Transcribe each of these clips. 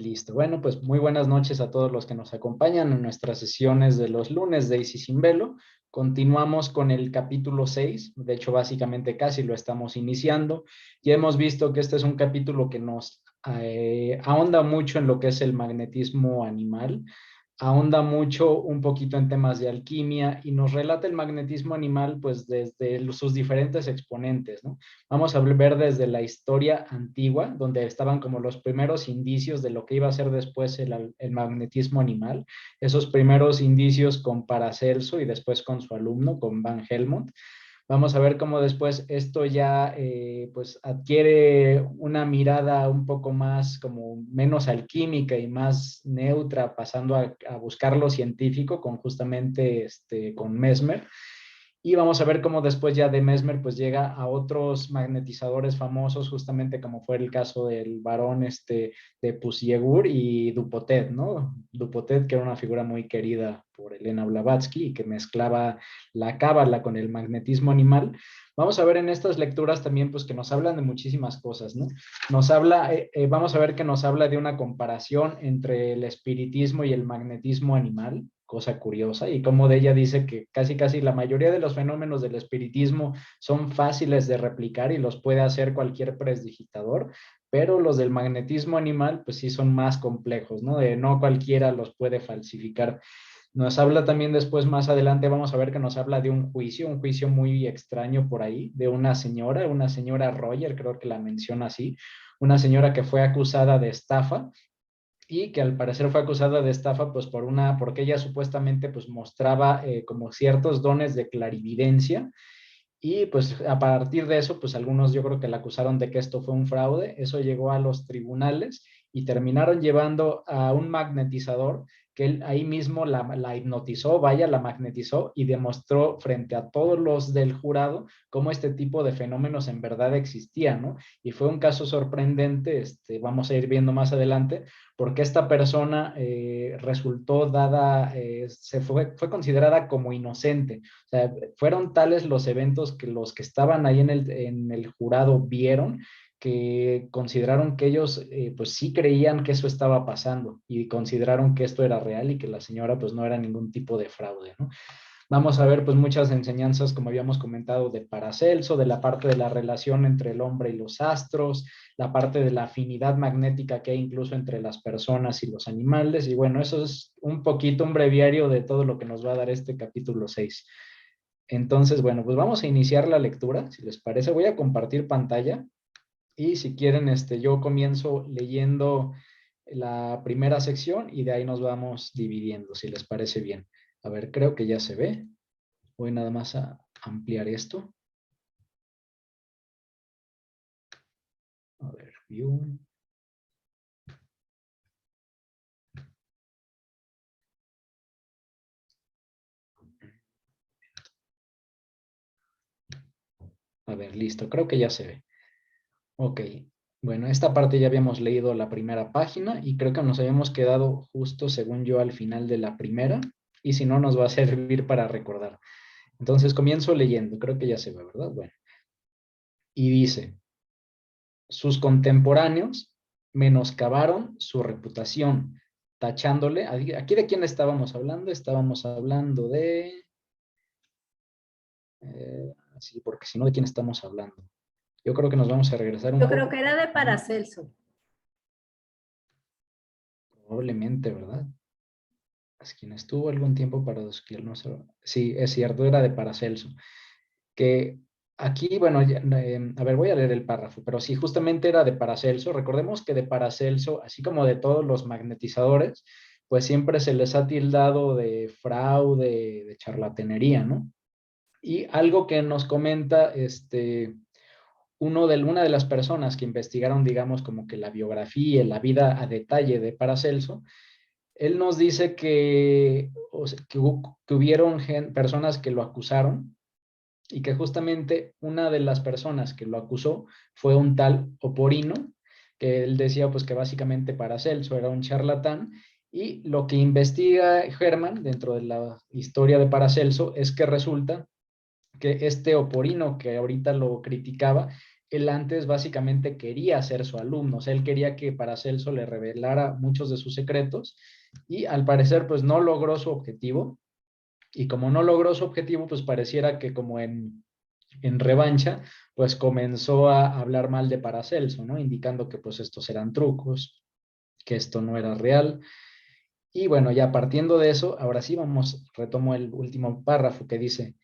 Listo. Bueno, pues muy buenas noches a todos los que nos acompañan en nuestras sesiones de los lunes de Easy Sin Velo. Continuamos con el capítulo 6. De hecho, básicamente casi lo estamos iniciando. Ya hemos visto que este es un capítulo que nos ahonda mucho en lo que es el magnetismo animal, ahonda mucho un poquito en temas de alquimia y nos relata el magnetismo animal pues desde sus diferentes exponentes, ¿no? Vamos a ver desde la historia antigua, donde estaban como los primeros indicios de lo que iba a ser después el magnetismo animal, esos primeros indicios con Paracelso y después con su alumno, con Van Helmont. Vamos a ver cómo después esto ya pues adquiere una mirada un poco más como menos alquímica y más neutra, pasando a buscar lo científico con justamente con Mesmer. Y vamos a ver cómo después ya de Mesmer pues llega a otros magnetizadores famosos, justamente como fue el caso del varón de Pucieux y Dupotet, ¿no? Dupotet, que era una figura muy querida por Elena Blavatsky y que mezclaba la cábala con el magnetismo animal. Vamos a ver en estas lecturas también pues que nos hablan de muchísimas cosas, ¿no? Vamos a ver que nos habla de una comparación entre el espiritismo y el magnetismo animal, cosa curiosa, y como de ella dice que casi la mayoría de los fenómenos del espiritismo son fáciles de replicar y los puede hacer cualquier presdigitador, pero los del magnetismo animal pues sí son más complejos, ¿no? No cualquiera los puede falsificar. Nos habla también después, más adelante, vamos a ver que nos habla de un juicio muy extraño por ahí, de una señora Roger, creo que la menciona así, una señora que fue acusada de estafa y que al parecer fue acusada de estafa pues porque ella supuestamente pues mostraba como ciertos dones de clarividencia y pues a partir de eso pues algunos yo creo que la acusaron de que esto fue un fraude, eso llegó a los tribunales y terminaron llevando a un magnetizador que él ahí mismo la hipnotizó, vaya, la magnetizó y demostró frente a todos los del jurado cómo este tipo de fenómenos en verdad existían, ¿no? Y fue un caso sorprendente, vamos a ir viendo más adelante, porque esta persona resultó fue considerada como inocente. O sea, fueron tales los eventos que los que estaban ahí en el jurado vieron que consideraron que ellos pues sí creían que eso estaba pasando y consideraron que esto era real y que la señora pues no era ningún tipo de fraude, ¿no? Vamos a ver pues muchas enseñanzas, como habíamos comentado, de Paracelso, de la parte de la relación entre el hombre y los astros, la parte de la afinidad magnética que hay incluso entre las personas y los animales. Y bueno, eso es un poquito un breviario de todo lo que nos va a dar este capítulo 6. Entonces, bueno, pues vamos a iniciar la lectura. Si les parece, voy a compartir pantalla y si quieren, yo comienzo leyendo la primera sección y de ahí nos vamos dividiendo, si les parece bien. A ver, creo que ya se ve. Voy nada más a ampliar esto. A ver, view. A ver, listo. Creo que ya se ve. Ok. Bueno, esta parte ya habíamos leído la primera página y creo que nos habíamos quedado justo, según yo, al final de la primera. Y si no, nos va a servir para recordar. Entonces comienzo leyendo. Creo que ya se ve, ¿verdad? Bueno. Y dice, sus contemporáneos menoscabaron su reputación, tachándole. ¿Aquí de quién estábamos hablando? Estábamos hablando de... sí, porque si no, ¿de quién estamos hablando? Yo creo que nos vamos a regresar un Yo creo poco. que era de Paracelso. Probablemente, ¿verdad? Es quien estuvo algún tiempo para no sé. Sí, es cierto, era de Paracelso. Que aquí, bueno, a ver, voy a leer el párrafo, pero sí, justamente era de Paracelso. Recordemos que de Paracelso, así como de todos los magnetizadores, pues siempre se les ha tildado de fraude, de charlatanería, ¿no? Y algo que nos comenta una de las personas que investigaron, digamos, como que la biografía y la vida a detalle de Paracelso, él nos dice que, o sea, que hubieron personas que lo acusaron y que justamente una de las personas que lo acusó fue un tal Oporino, que él decía pues que básicamente Paracelso era un charlatán, y lo que investiga Hermann dentro de la historia de Paracelso es que resulta que este Oporino que ahorita lo criticaba, él antes básicamente quería ser su alumno, o sea, él quería que Paracelso le revelara muchos de sus secretos y al parecer pues no logró su objetivo y como no logró su objetivo pues pareciera que como en revancha pues comenzó a hablar mal de Paracelso, ¿no? Indicando que pues estos eran trucos, que esto no era real. Y bueno, ya partiendo de eso, ahora sí retomo el último párrafo que dice: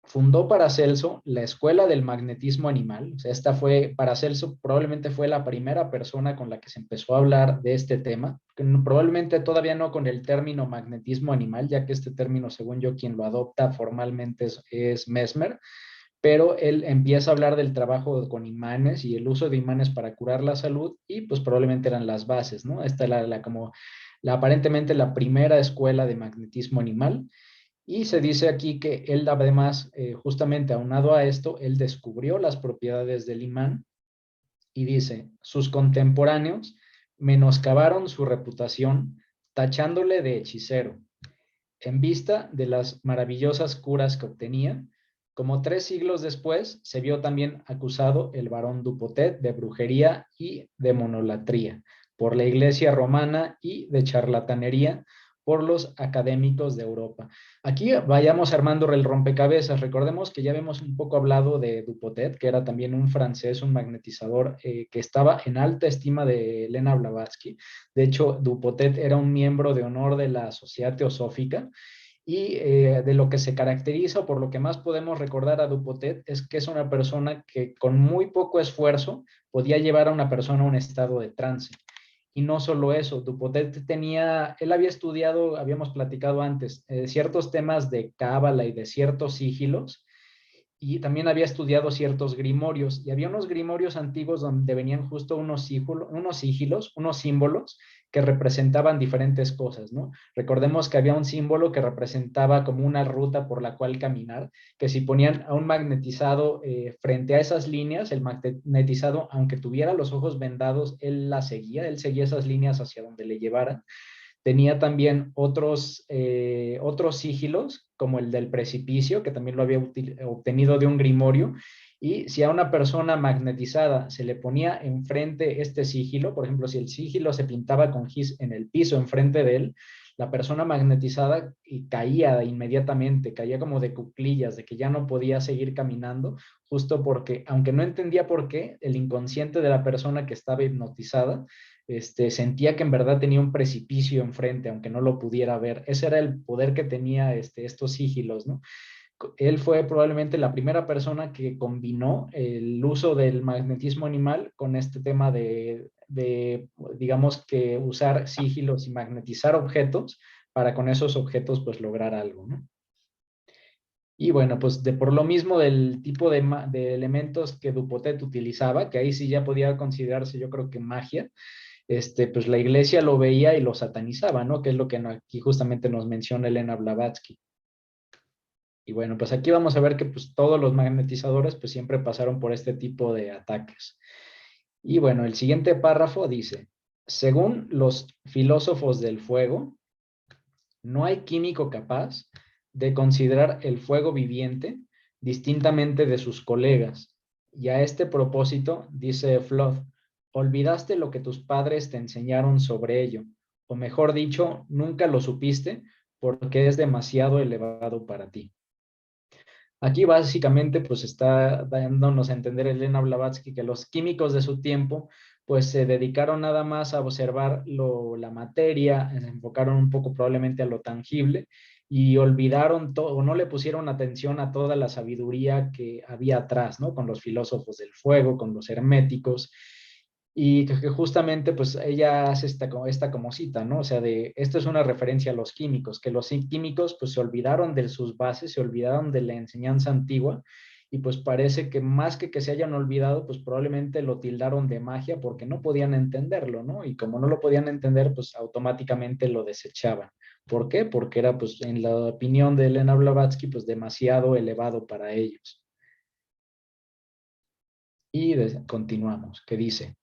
fundó Paracelso la Escuela del Magnetismo Animal. O sea, Paracelso probablemente fue la primera persona con la que se empezó a hablar de este tema, probablemente todavía no con el término magnetismo animal, ya que este término, según yo, quien lo adopta formalmente es Mesmer, pero él empieza a hablar del trabajo con imanes y el uso de imanes para curar la salud y pues probablemente eran las bases, ¿no? Esta es como aparentemente la primera escuela de magnetismo animal. Y se dice aquí que él además, justamente aunado a esto, él descubrió las propiedades del imán y dice, sus contemporáneos menoscabaron su reputación tachándole de hechicero. En vista de las maravillosas curas que obtenía, como 3 siglos después, se vio también acusado el barón Dupotet de brujería y de monolatría por la Iglesia romana y de charlatanería por los académicos de Europa. Aquí vayamos armando el rompecabezas. Recordemos que ya habíamos un poco hablado de Dupotet, que era también un francés, un magnetizador que estaba en alta estima de Elena Blavatsky. De hecho, Dupotet era un miembro de honor de la Sociedad Teosófica y de lo que se caracteriza o por lo que más podemos recordar a Dupotet es que es una persona que con muy poco esfuerzo podía llevar a una persona a un estado de trance. Y no solo eso, Dupotet él había estudiado, habíamos platicado antes, ciertos temas de cábala y de ciertos sigilos, y también había estudiado ciertos grimorios, y había unos grimorios antiguos donde venían justo unos sigilos, unos símbolos que representaban diferentes cosas, ¿no? Recordemos que había un símbolo que representaba como una ruta por la cual caminar, que si ponían a un magnetizado frente a esas líneas, el magnetizado, aunque tuviera los ojos vendados, él seguía esas líneas hacia donde le llevaran. Tenía también otros sigilos, como el del precipicio, que también lo había obtenido de un grimorio. Y si a una persona magnetizada se le ponía enfrente este sigilo, por ejemplo, si el sigilo se pintaba con gis en el piso enfrente de él, la persona magnetizada caía inmediatamente, caía como de cuclillas, de que ya no podía seguir caminando, justo porque, aunque no entendía por qué, el inconsciente de la persona que estaba hipnotizada sentía que en verdad tenía un precipicio enfrente, aunque no lo pudiera ver. Ese era el poder que tenía estos sigilos, ¿no? Él fue probablemente la primera persona que combinó el uso del magnetismo animal con este tema digamos que usar sigilos y magnetizar objetos para con esos objetos pues lograr algo, ¿no? Y bueno, pues por lo mismo del tipo de elementos que Dupotet utilizaba, que ahí sí ya podía considerarse yo creo que magia, pues la iglesia lo veía y lo satanizaba, ¿no? Que es lo que aquí justamente nos menciona Elena Blavatsky. Y bueno, pues aquí vamos a ver que pues todos los magnetizadores pues siempre pasaron por este tipo de ataques. Y bueno, el siguiente párrafo dice, según los filósofos del fuego, no hay químico capaz de considerar el fuego viviente distintamente de sus colegas. Y a este propósito, dice Flood, olvidaste lo que tus padres te enseñaron sobre ello, o mejor dicho, nunca lo supiste porque es demasiado elevado para ti. Aquí básicamente pues está dándonos a entender Elena Blavatsky que los químicos de su tiempo pues se dedicaron nada más a observar la materia, se enfocaron un poco probablemente a lo tangible y olvidaron todo, o no le pusieron atención a toda la sabiduría que había atrás, ¿no? Con los filósofos del fuego, con los herméticos, y que justamente pues ella hace esta como cita, ¿no? O sea, esto es una referencia a los químicos, que los químicos pues se olvidaron de sus bases, se olvidaron de la enseñanza antigua y pues parece que más que se hayan olvidado, pues probablemente lo tildaron de magia porque no podían entenderlo, ¿no? Y como no lo podían entender, pues automáticamente lo desechaban. ¿Por qué? Porque era pues en la opinión de Elena Blavatsky pues demasiado elevado para ellos. Y continuamos, que dice: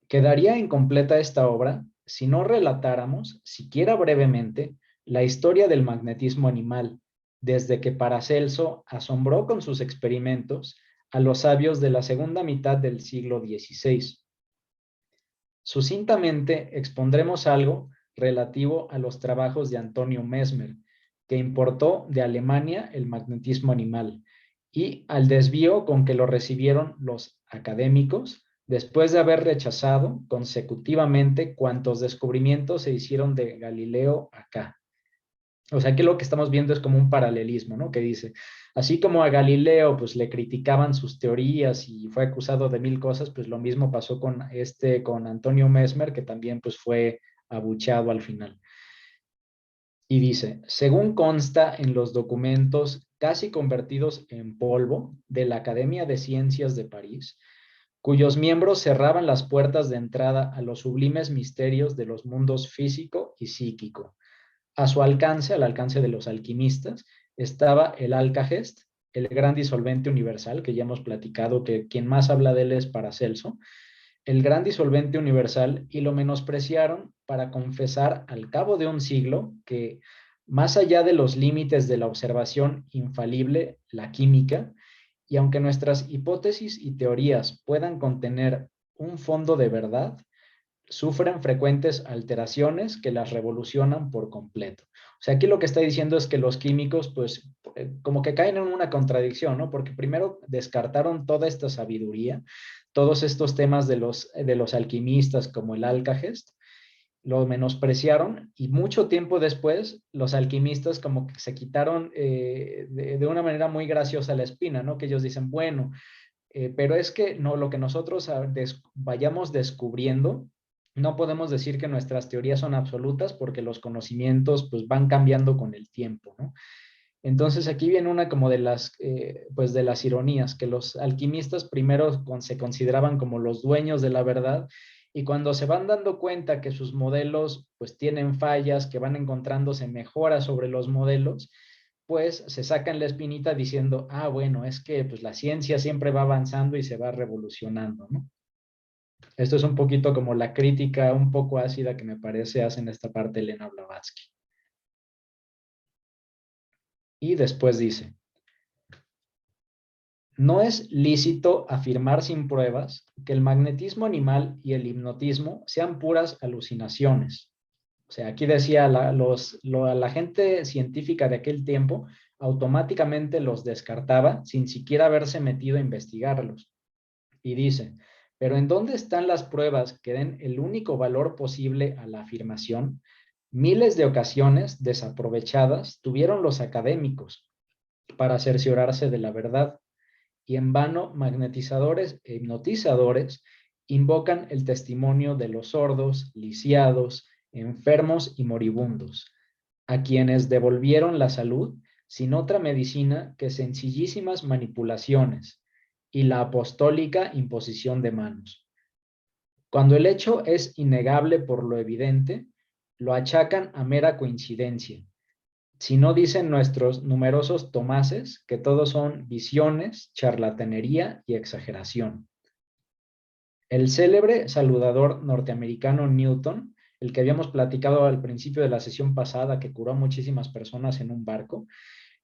quedaría incompleta esta obra si no relatáramos, siquiera brevemente, la historia del magnetismo animal, desde que Paracelso asombró con sus experimentos a los sabios de la segunda mitad del siglo XVI. Sucintamente expondremos algo relativo a los trabajos de Antonio Mesmer, que importó de Alemania el magnetismo animal, y al desvío con que lo recibieron los académicos después de haber rechazado consecutivamente cuantos descubrimientos se hicieron de Galileo acá. O sea, aquí lo que estamos viendo es como un paralelismo, ¿no? Que dice, así como a Galileo, pues le criticaban sus teorías y fue acusado de mil cosas, pues lo mismo pasó con Antonio Mesmer, que también pues fue abucheado al final. Y dice, según consta en los documentos casi convertidos en polvo de la Academia de Ciencias de París, cuyos miembros cerraban las puertas de entrada a los sublimes misterios de los mundos físico y psíquico. A su alcance, al alcance de los alquimistas, estaba el Alcagest, el gran disolvente universal, que ya hemos platicado, que quien más habla de él es Paracelso, el gran disolvente universal, y lo menospreciaron para confesar al cabo de un siglo que, más allá de los límites de la observación infalible, la química, y aunque nuestras hipótesis y teorías puedan contener un fondo de verdad, sufren frecuentes alteraciones que las revolucionan por completo. O sea, aquí lo que está diciendo es que los químicos, pues, como que caen en una contradicción, ¿no? Porque primero descartaron toda esta sabiduría, todos estos temas de los alquimistas como el Alcagest, lo menospreciaron y mucho tiempo después los alquimistas como que se quitaron de una manera muy graciosa la espina, ¿no? Que ellos dicen, bueno, pero es que no, lo que nosotros vayamos descubriendo, no podemos decir que nuestras teorías son absolutas porque los conocimientos pues van cambiando con el tiempo, ¿no? Entonces aquí viene una como de pues de las ironías, que los alquimistas primero se consideraban como los dueños de la verdad y cuando se van dando cuenta que sus modelos pues tienen fallas, que van encontrándose mejoras sobre los modelos, pues se sacan la espinita diciendo, ah, bueno, es que pues la ciencia siempre va avanzando y se va revolucionando, ¿no? Esto es un poquito como la crítica un poco ácida que me parece hace en esta parte Elena Blavatsky. Y después dice, no es lícito afirmar sin pruebas que el magnetismo animal y el hipnotismo sean puras alucinaciones. O sea, aquí decía la gente científica de aquel tiempo automáticamente los descartaba sin siquiera haberse metido a investigarlos. Y dice, pero ¿en dónde están las pruebas que den el único valor posible a la afirmación? Miles de ocasiones desaprovechadas tuvieron los académicos para cerciorarse de la verdad y en vano magnetizadores e hipnotizadores invocan el testimonio de los sordos, lisiados, enfermos y moribundos, a quienes devolvieron la salud sin otra medicina que sencillísimas manipulaciones y la apostólica imposición de manos. Cuando el hecho es innegable por lo evidente, lo achacan a mera coincidencia, si no dicen nuestros numerosos tomases que todos son visiones, charlatanería y exageración. El célebre saludador norteamericano Newton, el que habíamos platicado al principio de la sesión pasada, que curó a muchísimas personas en un barco,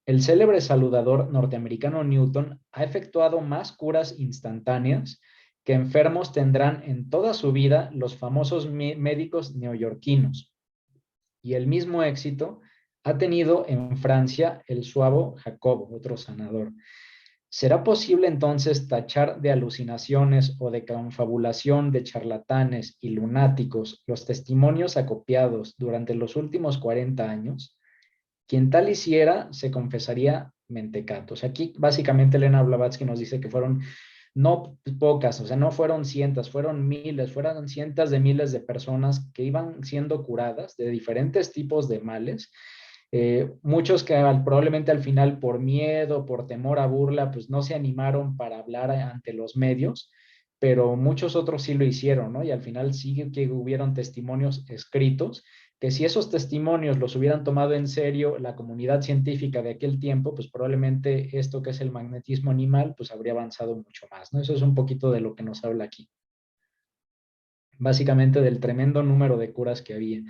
el célebre saludador norteamericano Newton ha efectuado más curas instantáneas que enfermos tendrán en toda su vida los famosos médicos neoyorquinos. Y el mismo éxito ha tenido en Francia el suavo Jacobo, otro sanador. ¿Será posible entonces tachar de alucinaciones o de confabulación de charlatanes y lunáticos los testimonios acopiados durante los últimos 40 años? Quien tal hiciera se confesaría mentecatos. Aquí básicamente Elena Blavatsky nos dice que fueron no pocas, o sea, no fueron cientos, fueron miles, fueron cientos de miles de personas que iban siendo curadas de diferentes tipos de males. Muchos que probablemente al final por miedo, por temor a burla, pues no se animaron para hablar ante los medios, pero muchos otros sí lo hicieron, ¿no? Y al final sí que hubieron testimonios escritos que si esos testimonios los hubieran tomado en serio la comunidad científica de aquel tiempo, pues probablemente esto que es el magnetismo animal, pues habría avanzado mucho más, ¿no? Eso es un poquito de lo que nos habla aquí. Básicamente del tremendo número de curas que había.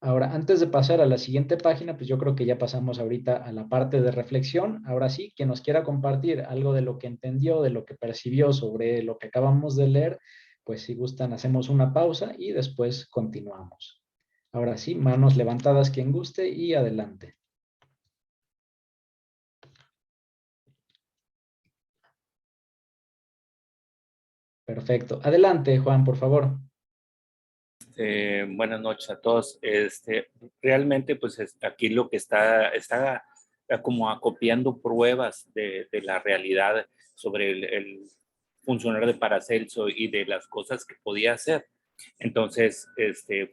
Ahora, antes de pasar a la siguiente página, pues yo creo que ya pasamos ahorita a la parte de reflexión. Ahora sí, quien nos quiera compartir algo de lo que entendió, de lo que percibió sobre lo que acabamos de leer, pues si gustan, hacemos una pausa y después continuamos. Ahora sí, manos levantadas quien guste y adelante. Perfecto. Adelante, Juan, por favor. Buenas noches a todos. Realmente, pues aquí lo que está como acopiando pruebas de la realidad sobre el funcionar de Paracelso y de las cosas que podía hacer. Entonces,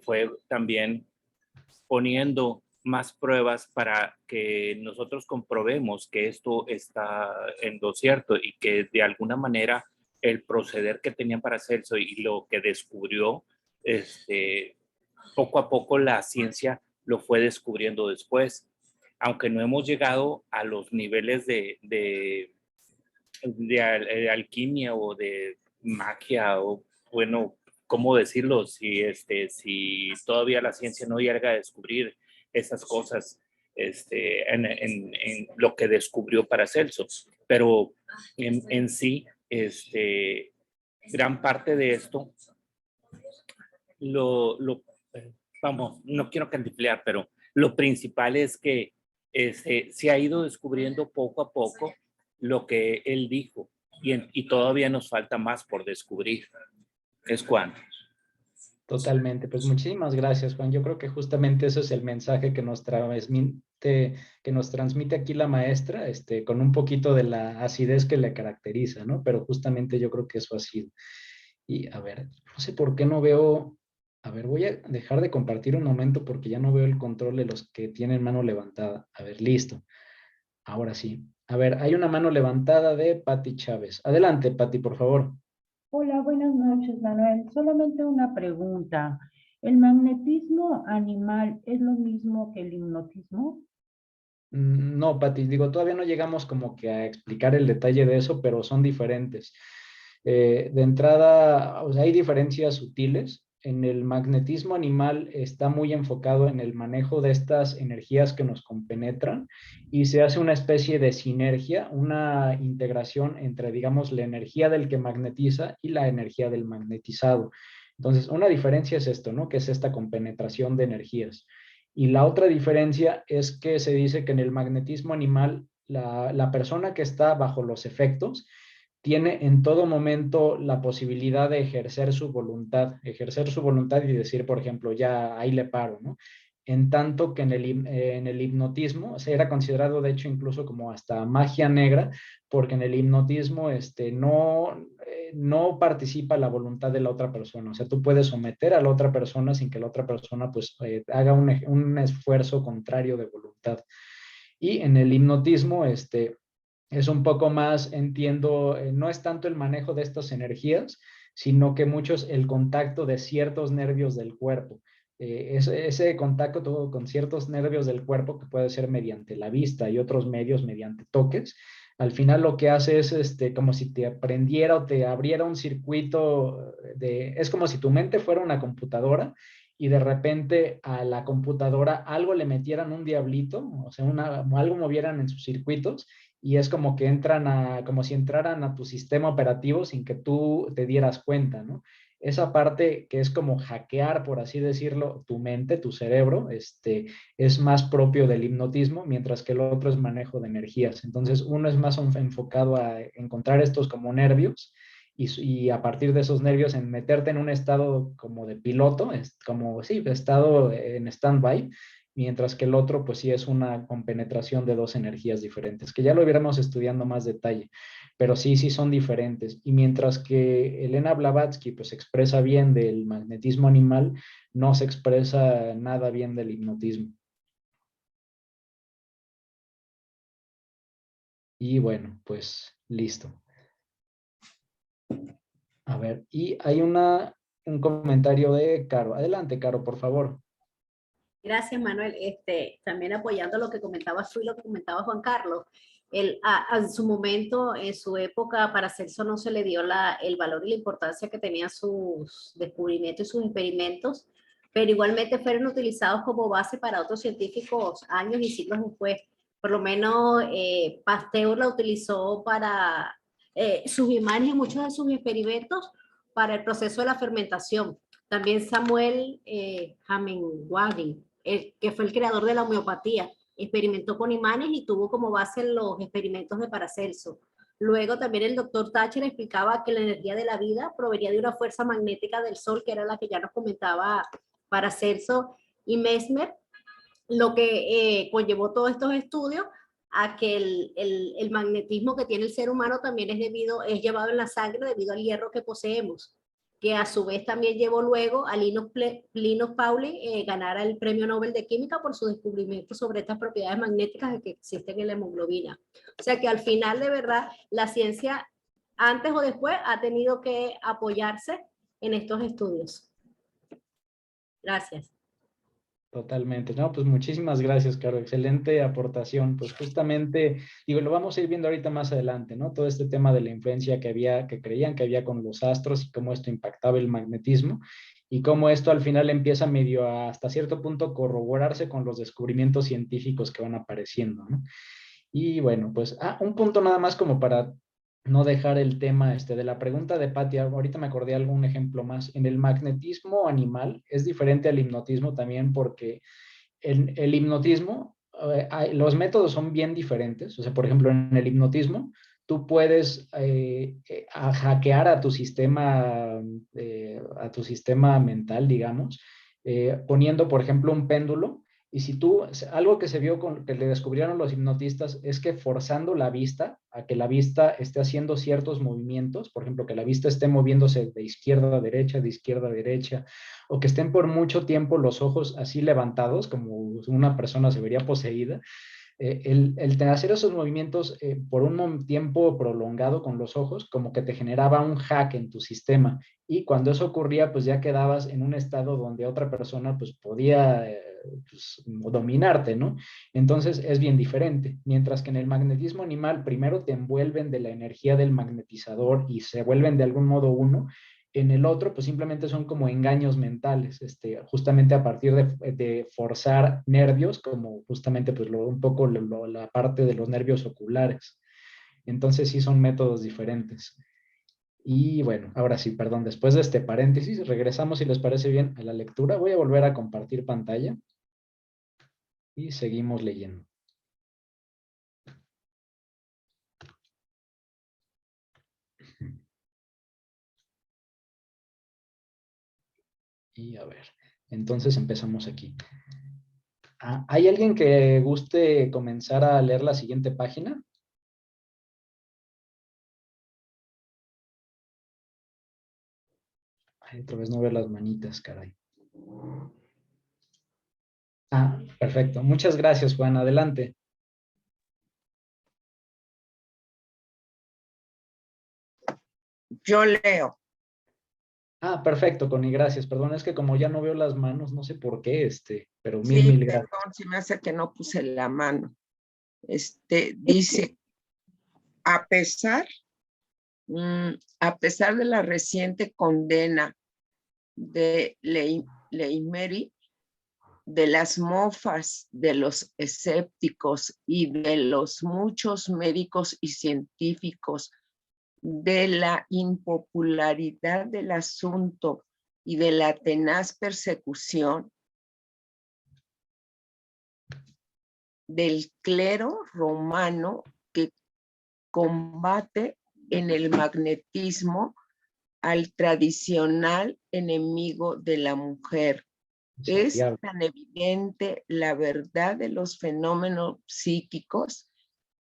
fue también poniendo más pruebas para que nosotros comprobemos que esto está en lo cierto y que de alguna manera el proceder que tenía Paracelso y lo que descubrió, poco a poco la ciencia lo fue descubriendo después. Aunque no hemos llegado a los niveles de alquimia o de magia, o bueno, ¿cómo decirlo? Si todavía la ciencia no llega a descubrir esas cosas en lo que descubrió Paracelso. Pero en sí, gran parte de esto lo vamos, no quiero cantiflear, pero lo principal es que se ha ido descubriendo poco a poco lo que él dijo y todavía nos falta más por descubrir. Es cuando. Totalmente. Pues muchísimas gracias, Juan. Yo creo que justamente ese es el mensaje que nos transmite aquí la maestra, con un poquito de la acidez que le caracteriza, ¿no? Pero justamente yo creo que eso ha sido. Y a ver, no sé por qué no veo. A ver, voy a dejar de compartir un momento porque ya no veo el control de los que tienen mano levantada. A ver, listo. Ahora sí. A ver, hay una mano levantada de Patti Chávez. Adelante, Patti, por favor. Hola, buenas noches, Manuel. Solamente una pregunta. ¿El magnetismo animal es lo mismo que el hipnotismo? No, Pati, digo, todavía no llegamos como que a explicar el detalle de eso, pero son diferentes. De entrada, o sea, hay diferencias sutiles. En el magnetismo animal está muy enfocado en el manejo de estas energías que nos compenetran y se hace una especie de sinergia, una integración entre, digamos, la energía del que magnetiza y la energía del magnetizado. Entonces, una diferencia es esto, ¿no? Que es esta compenetración de energías. Y la otra diferencia es que se dice que en el magnetismo animal, la persona que está bajo los efectos tiene en todo momento la posibilidad de ejercer su voluntad y decir, por ejemplo, ya ahí le paro, ¿no? En tanto que en el hipnotismo se era considerado, de hecho, incluso como hasta magia negra, porque en el hipnotismo no participa la voluntad de la otra persona. O sea, tú puedes someter a la otra persona sin que la otra persona pues haga un esfuerzo contrario de voluntad. Y en el hipnotismo, es un poco más, entiendo, no es tanto el manejo de estas energías, sino que muchos el contacto de ciertos nervios del cuerpo. Ese contacto con ciertos nervios del cuerpo, que puede ser mediante la vista y otros medios mediante toques, al final lo que hace es como si te aprendiera o te abriera un circuito es como si tu mente fuera una computadora y de repente a la computadora algo le metieran un diablito, o sea, algo movieran en sus circuitos y es como que como si entraran a tu sistema operativo sin que tú te dieras cuenta, ¿no? Esa parte que es como hackear, por así decirlo, tu mente, tu cerebro, es más propio del hipnotismo, mientras que el otro es manejo de energías. Entonces, uno es más enfocado a encontrar estos como nervios y a partir de esos nervios en meterte en un estado como de piloto, como, sí, estado en stand-by, mientras que el otro pues sí es una compenetración de dos energías diferentes, que ya lo hubiéramos estudiando más detalle, pero sí, sí son diferentes. Y mientras que Elena Blavatsky pues expresa bien del magnetismo animal, no se expresa nada bien del hipnotismo. Y bueno, pues listo. A ver, y hay un comentario de Caro. Adelante, Caro, por favor. Gracias, Manuel. También apoyando lo que comentabas tú y lo que comentaba Juan Carlos. En su momento, en su época, para Celso no se le dio el valor y la importancia que tenían sus descubrimientos y sus experimentos, pero igualmente fueron utilizados como base para otros científicos años y siglos después. Por lo menos Pasteur la utilizó para sus imágenes y muchos de sus experimentos para el proceso de la fermentación. También Samuel Hamenguadi, que fue el creador de la homeopatía, experimentó con imanes y tuvo como base los experimentos de Paracelso. Luego también el doctor Thatcher explicaba que la energía de la vida provenía de una fuerza magnética del Sol, que era la que ya nos comentaba Paracelso y Mesmer, lo que conllevó todos estos estudios a que el magnetismo que tiene el ser humano también es llevado en la sangre debido al hierro que poseemos, que a su vez también llevó luego a Linus Pauling ganar el premio Nobel de Química por su descubrimiento sobre estas propiedades magnéticas que existen en la hemoglobina. O sea que al final, de verdad, la ciencia antes o después ha tenido que apoyarse en estos estudios. Gracias. Totalmente, no, pues muchísimas gracias, Caro, excelente aportación. Pues justamente, digo, lo vamos a ir viendo ahorita más adelante, ¿no? Todo este tema de la influencia que creían que había con los astros y cómo esto impactaba el magnetismo y cómo esto al final empieza medio hasta cierto punto corroborarse con los descubrimientos científicos que van apareciendo, ¿no? Y bueno, pues un punto nada más como para no dejar el tema de la pregunta de Patty. Ahorita me acordé de algún ejemplo más. En el magnetismo animal es diferente al hipnotismo también porque el hipnotismo, los métodos son bien diferentes. O sea, por ejemplo, en el hipnotismo, tú puedes hackear a tu sistema mental, digamos, poniendo, por ejemplo, un péndulo. Y si tú, algo que se vio que le descubrieron los hipnotistas es que forzando la vista, a que la vista esté haciendo ciertos movimientos, por ejemplo, que la vista esté moviéndose de izquierda a derecha, o que estén por mucho tiempo los ojos así levantados, como una persona se vería poseída, el hacer esos movimientos por un tiempo prolongado con los ojos, como que te generaba un hack en tu sistema. Y cuando eso ocurría, pues ya quedabas en un estado donde otra persona pues podía pues, dominarte, ¿no? Entonces es bien diferente. Mientras que en el magnetismo animal, primero te envuelven de la energía del magnetizador y se vuelven de algún modo uno. En el otro, pues simplemente son como engaños mentales, justamente a partir de forzar nervios, como justamente pues un poco la parte de los nervios oculares. Entonces sí son métodos diferentes. Y bueno, ahora sí, perdón, después de este paréntesis, regresamos, si les parece bien, a la lectura. Voy a volver a compartir pantalla y seguimos leyendo. Y a ver, entonces empezamos aquí. ¿Hay alguien que guste comenzar a leer la siguiente página? Ay, otra vez no veo las manitas, caray. Perfecto. Muchas gracias, Juan. Adelante. Yo leo. Perfecto, Connie, gracias. Perdón, es que como ya no veo las manos, no sé por qué, pero Sí, mil gracias. perdón, se me hace que no puse la mano. Dice, a pesar de la reciente condena de Leimeri, de las mofas de los escépticos y de los muchos médicos y científicos, de la impopularidad del asunto y de la tenaz persecución del clero romano que combate en el magnetismo al tradicional enemigo de la mujer. Es tan evidente la verdad de los fenómenos psíquicos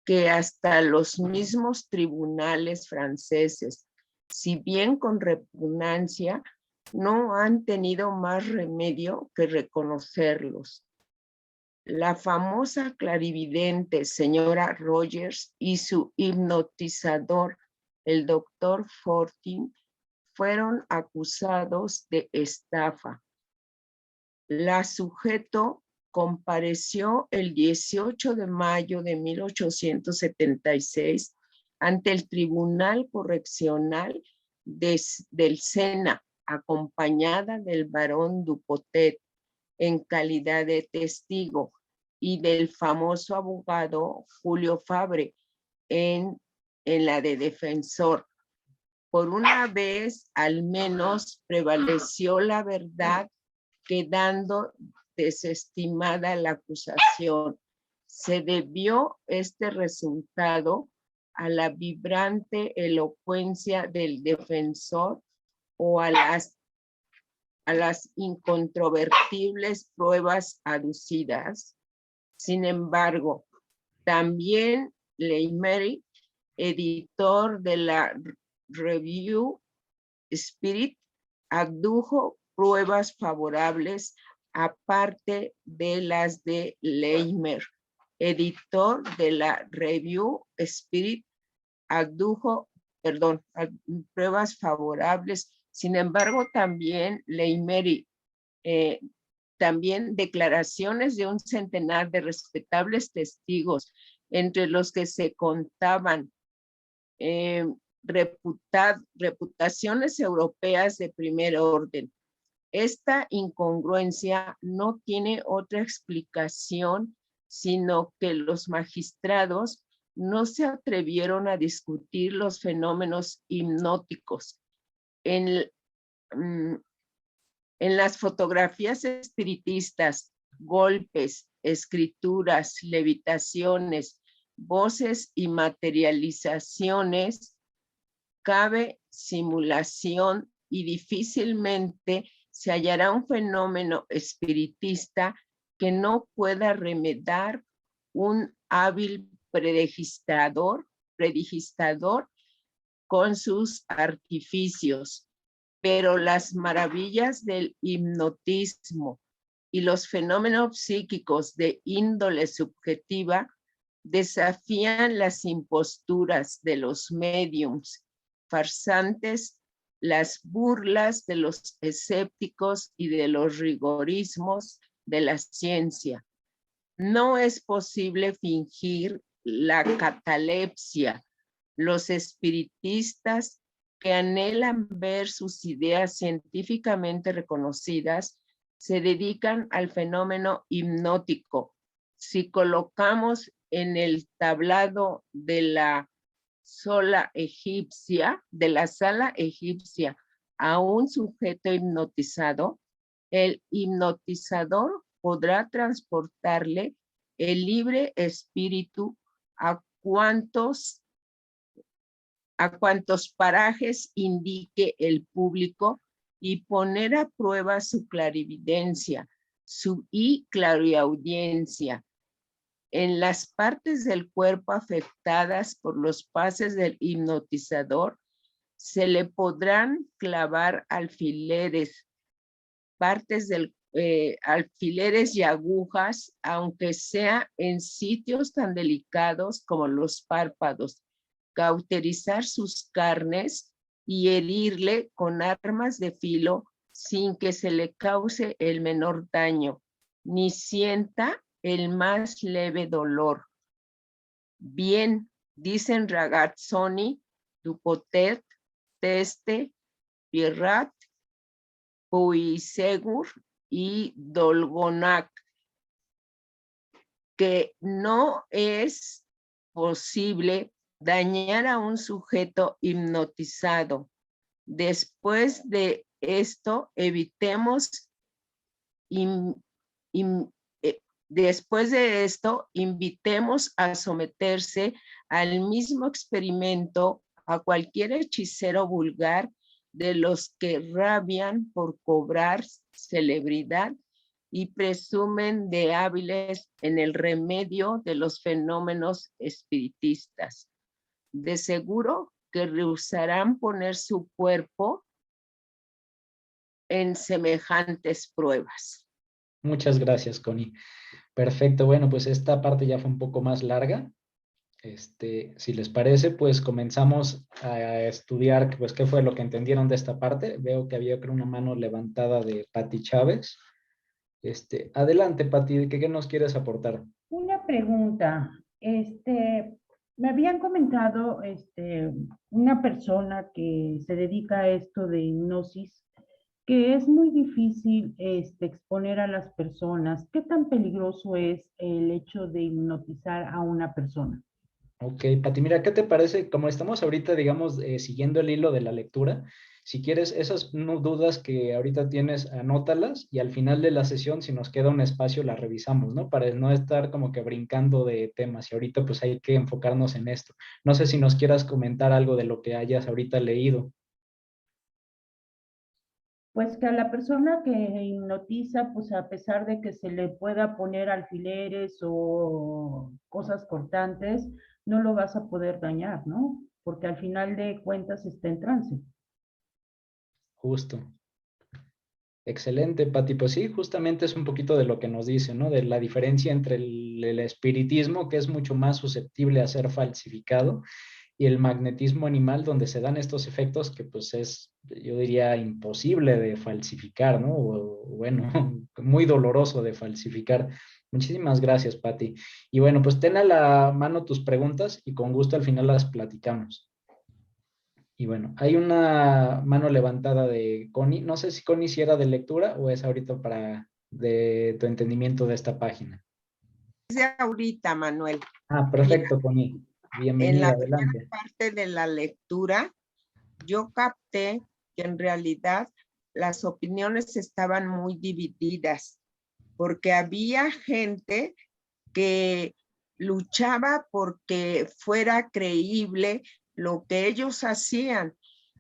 que hasta los mismos tribunales franceses, si bien con repugnancia, no han tenido más remedio que reconocerlos. La famosa clarividente señora Rogers y su hipnotizador, el doctor Fortin, fueron acusados de estafa. La sujeto compareció el 18 de mayo de 1876 ante el Tribunal Correccional del Sena, acompañada del barón Dupotet, en calidad de testigo y del famoso abogado Julio Fabre en la de defensor. Por una vez, al menos, prevaleció la verdad, quedando desestimada la acusación. Se debió este resultado a la vibrante elocuencia del defensor o a las incontrovertibles pruebas aducidas. Sin embargo, también Leigh-Mary, editor de la Review Spirit, adujo pruebas favorables aparte de las de Leimer, editor de la Review Spirit, adujo, pruebas favorables. Sin embargo, también Leigh-Mary, también declaraciones de un centenar de respetables testigos, entre los que se contaban reputaciones europeas de primer orden. Esta incongruencia no tiene otra explicación, sino que los magistrados no se atrevieron a discutir los fenómenos hipnóticos. En las fotografías espiritistas, golpes, escrituras, levitaciones, voces y materializaciones, cabe simulación y difícilmente se hallará un fenómeno espiritista que no pueda remediar un hábil predigistador con sus artificios. Pero las maravillas del hipnotismo y los fenómenos psíquicos de índole subjetiva desafían las imposturas de los médiums farsantes, las burlas de los escépticos y de los rigorismos de la ciencia. No es posible fingir la catalepsia. Los espiritistas que anhelan ver sus ideas científicamente reconocidas se dedican al fenómeno hipnótico. Si colocamos en el tablado de la sala egipcia a un sujeto hipnotizado, el hipnotizador podrá transportarle el libre espíritu a cuantos parajes indique el público y poner a prueba su clarividencia y clariaudiencia. En las partes del cuerpo afectadas por los pases del hipnotizador, se le podrán clavar alfileres, alfileres y agujas, aunque sea en sitios tan delicados como los párpados, cauterizar sus carnes y herirle con armas de filo sin que se le cause el menor daño, ni sienta el más leve dolor. Bien, dicen Ragazzoni, Dupotet, Teste, Pirrat, Puisegur y Dolgonac, que no es posible dañar a un sujeto hipnotizado. Después de esto, invitemos a someterse al mismo experimento a cualquier hechicero vulgar de los que rabian por cobrar celebridad y presumen de hábiles en el remedio de los fenómenos espiritistas. De seguro que rehusarán poner su cuerpo en semejantes pruebas. Muchas gracias, Connie. Perfecto, bueno, pues esta parte ya fue un poco más larga. Si les parece, pues comenzamos a estudiar pues, qué fue lo que entendieron de esta parte. Veo que había una mano levantada de Pati Chávez. Adelante, Pati, ¿qué nos quieres aportar? Una pregunta. Me habían comentado una persona que se dedica a esto de hipnosis, que es muy difícil exponer a las personas. ¿Qué tan peligroso es el hecho de hipnotizar a una persona? Ok, Pati, mira, ¿qué te parece? Como estamos ahorita, digamos, siguiendo el hilo de la lectura, si quieres esas dudas que ahorita tienes, anótalas y al final de la sesión, si nos queda un espacio, las revisamos, ¿no? Para no estar como que brincando de temas y ahorita pues hay que enfocarnos en esto. No sé si nos quieras comentar algo de lo que hayas ahorita leído. Pues que a la persona que hipnotiza, pues a pesar de que se le pueda poner alfileres o cosas cortantes, no lo vas a poder dañar, ¿no? Porque al final de cuentas está en trance. Justo. Excelente, Pati. Pues sí, justamente es un poquito de lo que nos dice, ¿no? De la diferencia entre el espiritismo, que es mucho más susceptible a ser falsificado, y el magnetismo animal, donde se dan estos efectos que pues es, yo diría, imposible de falsificar, ¿no? O, bueno, muy doloroso de falsificar. Muchísimas gracias, Pati. Y bueno, pues ten a la mano tus preguntas y con gusto al final las platicamos. Y bueno, hay una mano levantada de Connie. No sé si Connie si era de lectura o es ahorita para de tu entendimiento de esta página. Es de ahorita, Manuel. Ah, Mira, perfecto, Connie. en Bienvenida, la primera adelante. parte de la lectura, yo capté que en realidad las opiniones estaban muy divididas, porque había gente que luchaba porque fuera creíble lo que ellos hacían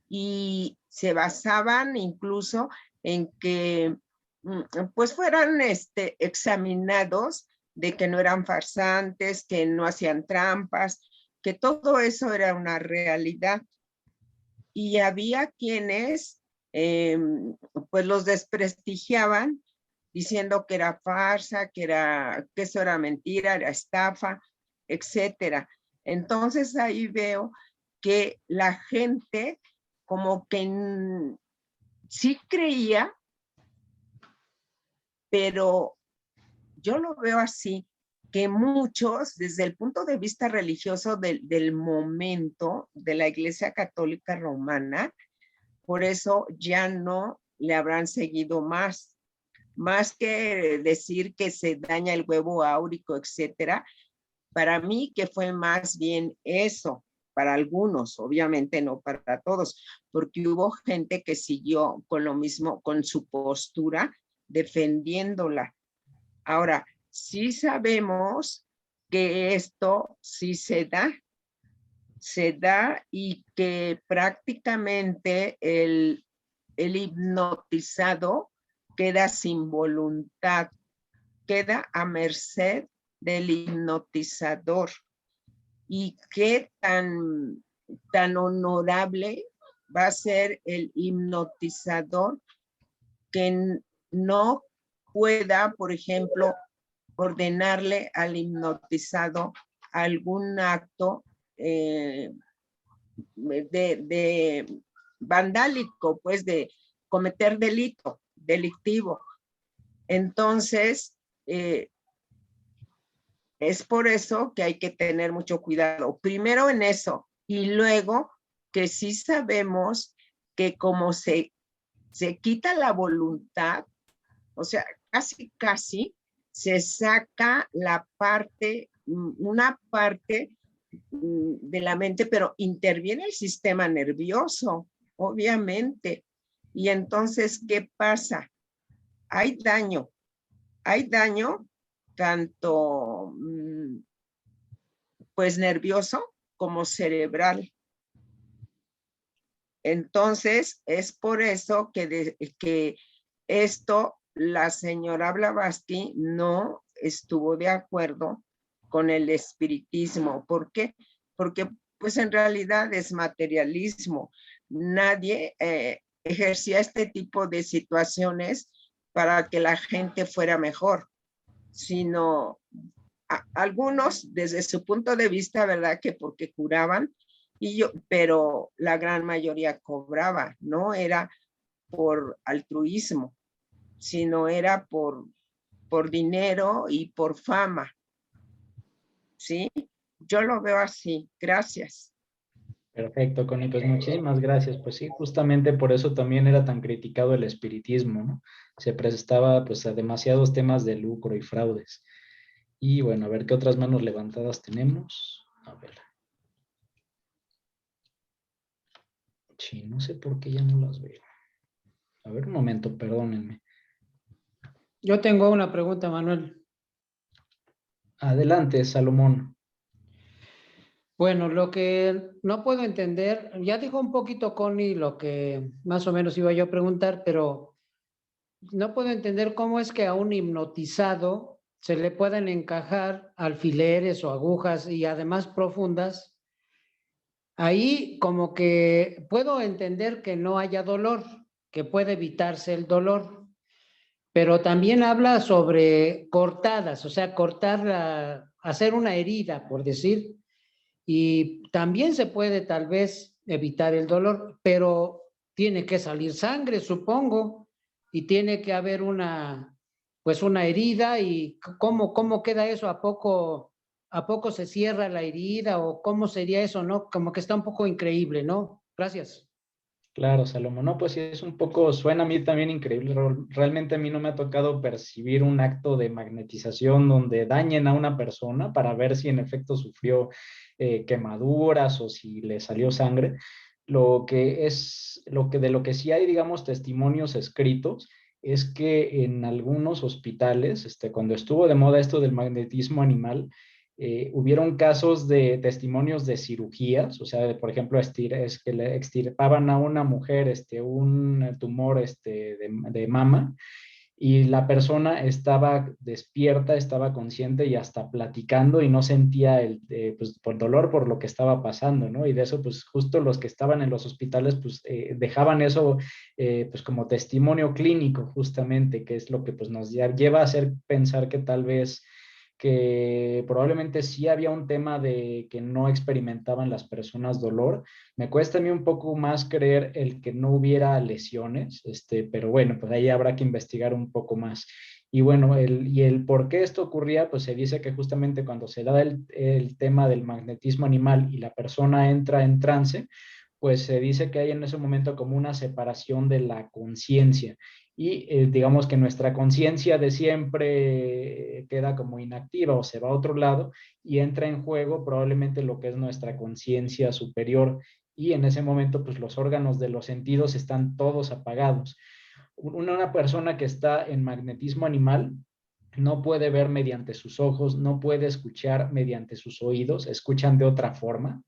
y se basaban incluso en que pues fueran examinados de que no eran farsantes, que no hacían trampas, que todo eso era una realidad. Y había quienes pues los desprestigiaban diciendo que era farsa, que eso era mentira, era estafa, etcétera. Entonces ahí veo que la gente como que sí creía, pero yo lo veo así, que muchos, desde el punto de vista religioso del momento de la Iglesia Católica Romana, por eso ya no le habrán seguido más que decir que se daña el huevo áurico, etcétera. Para mí que fue más bien eso, para algunos, obviamente no para todos, porque hubo gente que siguió con lo mismo, con su postura, defendiéndola. Ahora, sí sabemos que esto sí se da y que prácticamente el hipnotizado queda sin voluntad, queda a merced del hipnotizador. Y qué tan honorable va a ser el hipnotizador que no pueda, por ejemplo, ordenarle al hipnotizado algún acto de vandálico, pues de cometer delictivo. Entonces, es por eso que hay que tener mucho cuidado. Primero en eso y luego que sí sabemos que como se quita la voluntad, o sea, casi se saca la parte, una parte de la mente, pero interviene el sistema nervioso, obviamente. Y entonces, ¿qué pasa? Hay daño tanto pues nervioso como cerebral. Entonces, es por eso que esto la señora Blavatsky no estuvo de acuerdo con el espiritismo. ¿Por qué? Porque pues en realidad es materialismo. Nadie ejercía este tipo de situaciones para que la gente fuera mejor, sino algunos desde su punto de vista, ¿verdad? Que porque curaban, pero la gran mayoría cobraba, no era por altruismo, sino era por dinero y por fama, ¿sí? Yo lo veo así. Gracias. Perfecto, Connie, pues muchísimas gracias. Pues sí, justamente por eso también era tan criticado el espiritismo, ¿no? Se prestaba pues a demasiados temas de lucro y fraudes. Y bueno, a ver qué otras manos levantadas tenemos. A ver. Sí, no sé por qué ya no las veo. A ver, un momento, perdónenme. Yo tengo una pregunta, Manuel. Adelante, Salomón. Bueno, lo que no puedo entender, ya dijo un poquito Connie lo que más o menos iba yo a preguntar, pero no puedo entender cómo es que a un hipnotizado se le pueden encajar alfileres o agujas y además profundas. Ahí como que puedo entender que no haya dolor, que puede evitarse el dolor, pero también habla sobre cortadas, o sea, hacer una herida, por decir, y también se puede tal vez evitar el dolor, pero tiene que salir sangre, supongo, y tiene que haber pues una herida. ¿Y cómo queda eso? ¿A poco se cierra la herida o cómo sería eso, no? Como que está un poco increíble, ¿no? Gracias. Claro, Salomón. No, pues sí, es un poco, suena a mí también increíble. Realmente a mí no me ha tocado percibir un acto de magnetización donde dañen a una persona para ver si en efecto sufrió quemaduras o si le salió sangre. De lo que sí hay, digamos, testimonios escritos, es que en algunos hospitales, cuando estuvo de moda esto del magnetismo animal, hubieron casos de testimonios de cirugías, o sea, por ejemplo, es que le extirpaban a una mujer un tumor de mama y la persona estaba despierta, estaba consciente y hasta platicando y no sentía pues, por dolor por lo que estaba pasando, ¿no? Y de eso, pues justo los que estaban en los hospitales, pues dejaban eso pues como testimonio clínico justamente, que es lo que pues nos lleva a hacer pensar que tal vez que probablemente sí había un tema de que no experimentaban las personas dolor. Me cuesta a mí un poco más creer el que no hubiera lesiones, pero bueno, pues ahí habrá que investigar un poco más. Y bueno, el por qué esto ocurría, pues se dice que justamente cuando se da el tema del magnetismo animal y la persona entra en trance, pues se dice que hay en ese momento como una separación de la conciencia y digamos que nuestra conciencia de siempre queda como inactiva o se va a otro lado y entra en juego probablemente lo que es nuestra conciencia superior y en ese momento pues los órganos de los sentidos están todos apagados. Una persona que está en magnetismo animal no puede ver mediante sus ojos, no puede escuchar mediante sus oídos, escuchan de otra forma,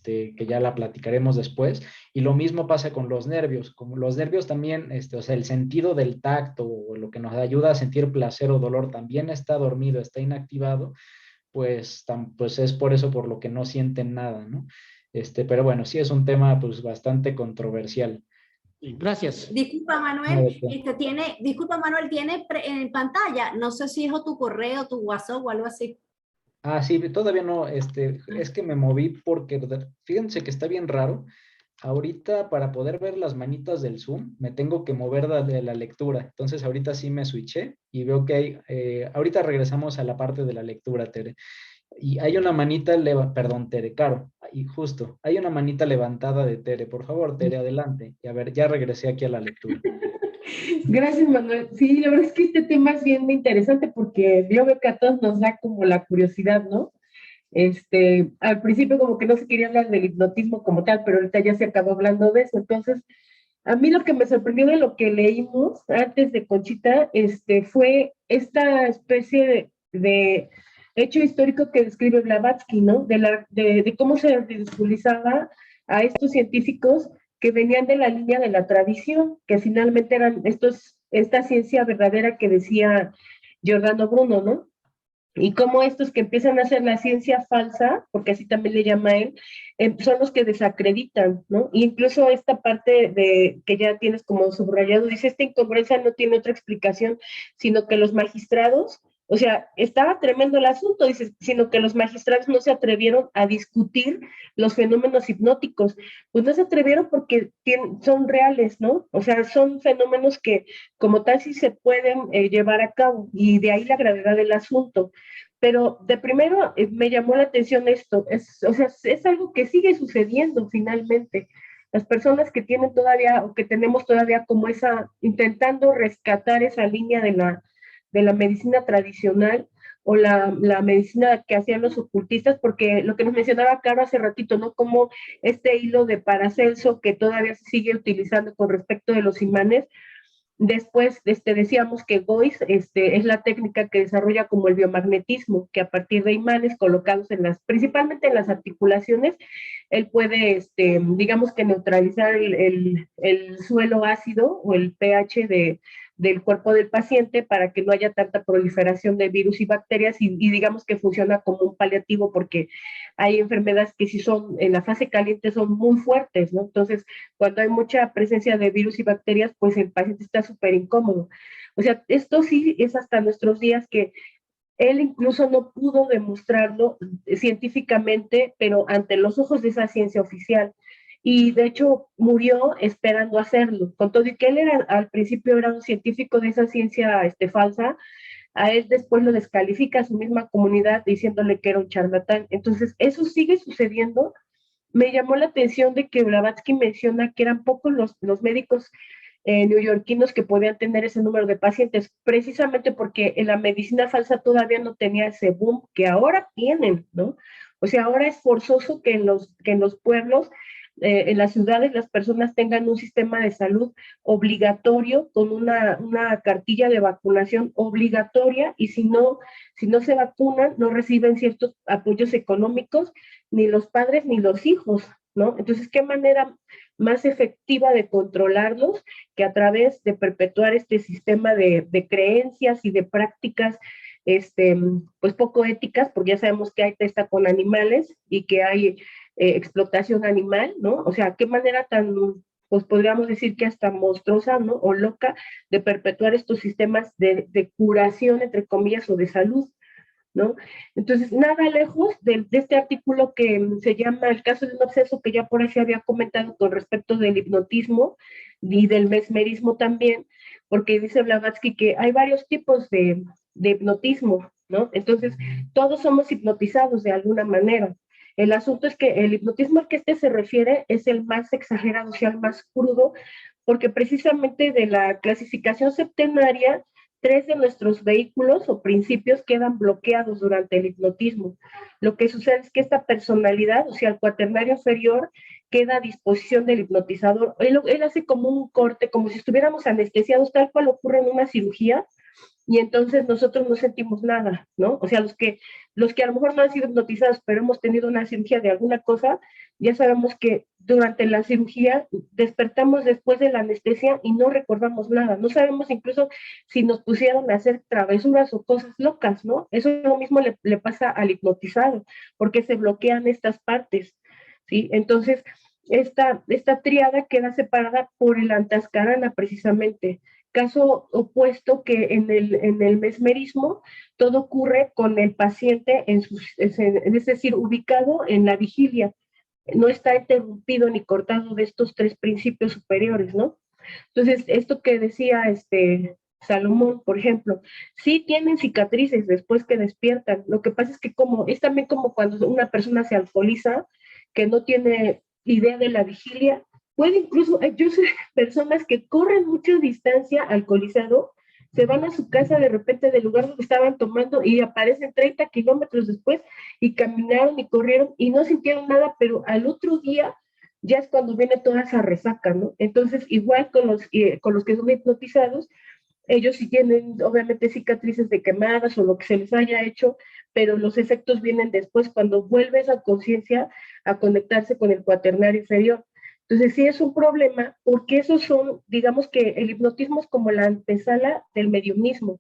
que ya la platicaremos después, y lo mismo pasa con los nervios, como los nervios también, o sea, el sentido del tacto o lo que nos ayuda a sentir placer o dolor también está dormido, está inactivado, pues es por eso por lo que no sienten nada, ¿no? Pero bueno, sí es un tema pues bastante controversial. Gracias. Disculpa, Manuel, disculpa, Manuel, tiene en pantalla, no sé si es o tu correo, tu WhatsApp o algo así. Ah, sí, todavía no, es que me moví porque fíjense que está bien raro. Ahorita para poder ver las manitas del Zoom me tengo que mover de la lectura. Entonces ahorita sí me switché y veo que ahorita regresamos a la parte de la lectura, Tere. Y hay una manita, perdón, Tere, Caro, y justo, hay una manita levantada de Tere. Por favor, Tere, adelante. Y a ver, ya regresé aquí a la lectura. Gracias, Manuel. Sí, la verdad es que este tema es bien interesante porque yo veo que a todos nos da como la curiosidad, ¿no? Al principio como que no se quería hablar del hipnotismo como tal, pero ahorita ya se acabó hablando de eso. Entonces, a mí lo que me sorprendió de lo que leímos antes de Conchita, fue esta especie de hecho histórico que describe Blavatsky, ¿no? De cómo se ridiculizaba a estos científicos que venían de la línea de la tradición, que finalmente eran esta ciencia verdadera que decía Giordano Bruno, ¿no? Y cómo estos que empiezan a hacer la ciencia falsa, porque así también le llama él, son los que desacreditan, ¿no? Y incluso esta parte de que ya tienes como subrayado, dice, esta incongruencia no tiene otra explicación, sino que los magistrados, o sea, estaba tremendo el asunto, dice, sino que los magistrados no se atrevieron a discutir los fenómenos hipnóticos, pues no se atrevieron porque son reales, ¿no? O sea, son fenómenos que como tal sí se pueden llevar a cabo, y de ahí la gravedad del asunto. Pero de primero me llamó la atención esto, o sea, es algo que sigue sucediendo finalmente. Las personas que tienen todavía, o que tenemos todavía como esa, intentando rescatar esa línea de la medicina tradicional, o la medicina que hacían los ocultistas, porque lo que nos mencionaba Caro hace ratito, ¿no? Como este hilo de Paracelso que todavía se sigue utilizando con respecto de los imanes. Después decíamos que Boyce es la técnica que desarrolla como el biomagnetismo, que a partir de imanes colocados principalmente en las articulaciones, él puede, digamos que neutralizar el suelo ácido o el pH del cuerpo del paciente para que no haya tanta proliferación de virus y bacterias y digamos que funciona como un paliativo porque hay enfermedades que si son en la fase caliente son muy fuertes, ¿no? Entonces, cuando hay mucha presencia de virus y bacterias, pues el paciente está súper incómodo. O sea, esto sí es hasta nuestros días que él incluso no pudo demostrarlo científicamente, pero ante los ojos de esa ciencia oficial. Y de hecho murió esperando hacerlo. Con todo y que él al principio era un científico de esa ciencia falsa, a él después lo descalifica a su misma comunidad diciéndole que era un charlatán. Entonces, eso sigue sucediendo. Me llamó la atención de que Blavatsky menciona que eran pocos los médicos neoyorquinos que podían tener ese número de pacientes, precisamente porque en la medicina falsa todavía no tenía ese boom que ahora tienen, ¿no? O sea, ahora es forzoso que en los pueblos, en las ciudades, las personas tengan un sistema de salud obligatorio con una cartilla de vacunación obligatoria y si no se vacunan, no reciben ciertos apoyos económicos ni los padres ni los hijos, ¿no? Entonces, ¿qué manera más efectiva de controlarlos que a través de perpetuar este sistema de creencias y de prácticas pues poco éticas, porque ya sabemos que hay testa con animales y que hay explotación animal, ¿no? O sea, qué manera tan, pues podríamos decir que hasta monstruosa, ¿no? O loca de perpetuar estos sistemas de curación, entre comillas, o de salud, ¿no? Entonces, nada lejos de este artículo que se llama El caso de un obseso, que ya por ahí se había comentado con respecto del hipnotismo y del mesmerismo también, porque dice Blavatsky que hay varios tipos de hipnotismo, ¿no? Entonces, todos somos hipnotizados de alguna manera. El asunto es que el hipnotismo al que se refiere es el más exagerado, o sea, el más crudo, porque precisamente de la clasificación septenaria 3 de nuestros vehículos o principios quedan bloqueados durante el hipnotismo. Lo que sucede es que esta personalidad, o sea, el cuaternario inferior, queda a disposición del hipnotizador. Él hace como un corte, como si estuviéramos anestesiados, tal cual ocurre en una cirugía, y entonces nosotros no sentimos nada, ¿no? O sea, los que a lo mejor no han sido hipnotizados, pero hemos tenido una cirugía de alguna cosa, ya sabemos que durante la cirugía despertamos después de la anestesia y no recordamos nada, no sabemos incluso si nos pusieron a hacer travesuras o cosas locas, ¿no? Eso lo mismo le pasa al hipnotizado, porque se bloquean estas partes, ¿sí? Entonces, esta tríada queda separada por el antascarana precisamente. Caso opuesto que en el mesmerismo todo ocurre con el paciente es decir, ubicado en la vigilia, no está interrumpido ni cortado de estos 3 principios superiores, ¿no? Entonces, esto que decía Salomón, por ejemplo, sí tienen cicatrices después que despiertan, lo que pasa es que es también como cuando una persona se alcoholiza, que no tiene idea de la vigilia, puede incluso, yo sé personas que corren mucha distancia alcoholizado, se van a su casa de repente del lugar donde estaban tomando y aparecen 30 kilómetros después y caminaron y corrieron y no sintieron nada, pero al otro día ya es cuando viene toda esa resaca, ¿no? Entonces, igual con los que son hipnotizados, ellos sí tienen obviamente cicatrices de quemadas o lo que se les haya hecho, pero los efectos vienen después cuando vuelve esa conciencia a conectarse con el cuaternario inferior. Entonces sí es un problema porque esos son, digamos que el hipnotismo es como la antesala del mediumismo.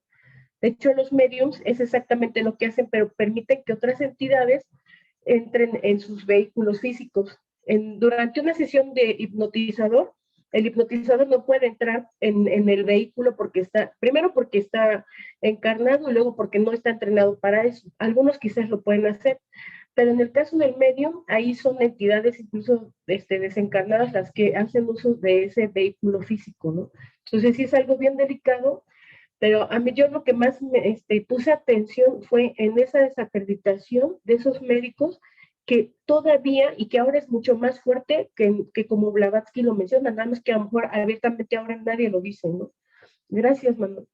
De hecho, los mediums es exactamente lo que hacen, pero permiten que otras entidades entren en sus vehículos físicos. Durante una sesión de hipnotizador, el hipnotizador no puede entrar en el vehículo primero porque está encarnado y luego porque no está entrenado para eso. Algunos quizás lo pueden hacer, pero en el caso del medium, ahí son entidades incluso desencarnadas las que hacen uso de ese vehículo físico, ¿no? Entonces sí es algo bien delicado, Pero a mí yo lo que más puse atención fue en esa desacreditación de esos médicos que todavía y que ahora es mucho más fuerte que como Blavatsky lo menciona, nada más que a lo mejor abiertamente ahora nadie lo dice, ¿no? Gracias, Manuel.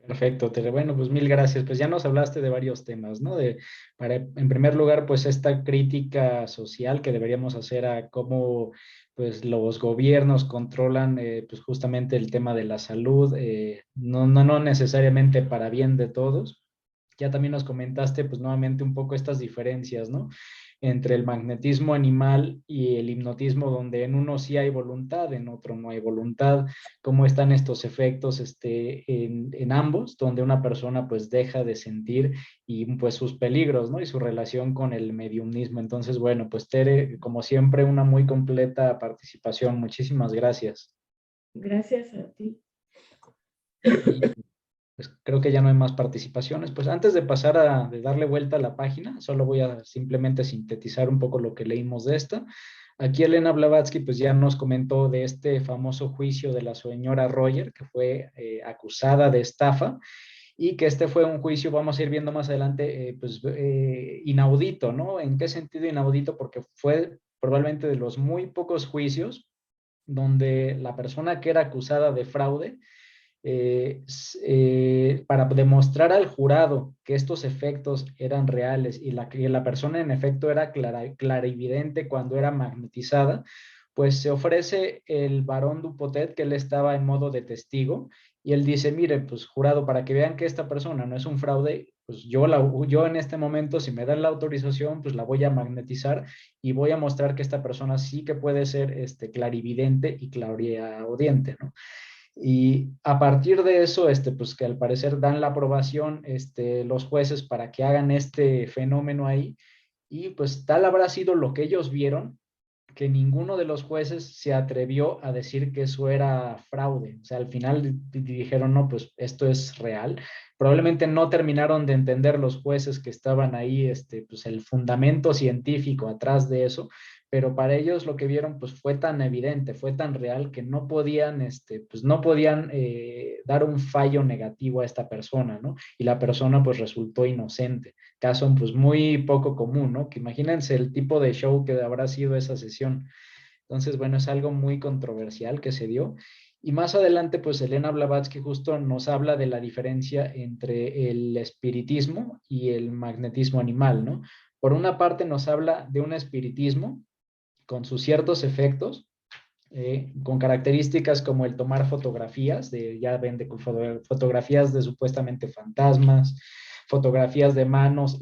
Perfecto, Tere. Bueno, pues mil gracias. Pues ya nos hablaste de varios temas, ¿no? En primer lugar, pues esta crítica social que deberíamos hacer a cómo pues los gobiernos controlan pues justamente el tema de la salud, no necesariamente para bien de todos. Ya también nos comentaste pues nuevamente un poco estas diferencias, ¿no? Entre el magnetismo animal y el hipnotismo, donde en uno sí hay voluntad, en otro no hay voluntad, cómo están estos efectos en ambos, donde una persona pues deja de sentir y pues sus peligros, ¿no? Y su relación con el mediumnismo. Entonces, bueno, pues Tere, como siempre, una muy completa participación. Muchísimas gracias. Gracias a ti. Y pues creo que ya no hay más participaciones. Pues antes de pasar de darle vuelta a la página, solo voy a simplemente sintetizar un poco lo que leímos de esta. Aquí Elena Blavatsky pues ya nos comentó de este famoso juicio de la señora Royer, que fue acusada de estafa, y que este fue un juicio, vamos a ir viendo más adelante, inaudito, ¿no? ¿En qué sentido inaudito? Porque fue probablemente de los muy pocos juicios donde la persona que era acusada de fraude para demostrar al jurado que estos efectos eran reales y que la persona en efecto era clarividente cuando era magnetizada, pues se ofrece el varón Dupotet, que él estaba en modo de testigo, y él dice, mire, pues jurado, para que vean que esta persona no es un fraude, pues yo en este momento, si me dan la autorización, pues la voy a magnetizar y voy a mostrar que esta persona sí que puede ser clarividente y clariaudiente, ¿no? Y a partir de eso, pues que al parecer dan la aprobación los jueces para que hagan este fenómeno ahí. Y pues tal habrá sido lo que ellos vieron, que ninguno de los jueces se atrevió a decir que eso era fraude. O sea, al final dijeron, no, pues esto es real. Probablemente no terminaron de entender los jueces que estaban ahí, pues el fundamento científico atrás de eso, pero para ellos lo que vieron pues fue tan evidente, fue tan real que no podían, pues no podían dar un fallo negativo a esta persona, ¿no? Y la persona pues resultó inocente. Caso pues muy poco común, ¿no? Que imagínense el tipo de show que habrá sido esa sesión. Entonces, bueno, es algo muy controversial que se dio. Y más adelante, pues Elena Blavatsky justo nos habla de la diferencia entre el espiritismo y el magnetismo animal, ¿no? Por una parte nos habla de un espiritismo con sus ciertos efectos, con características como el tomar fotografías, ya ven, de fotografías de supuestamente fantasmas, fotografías de manos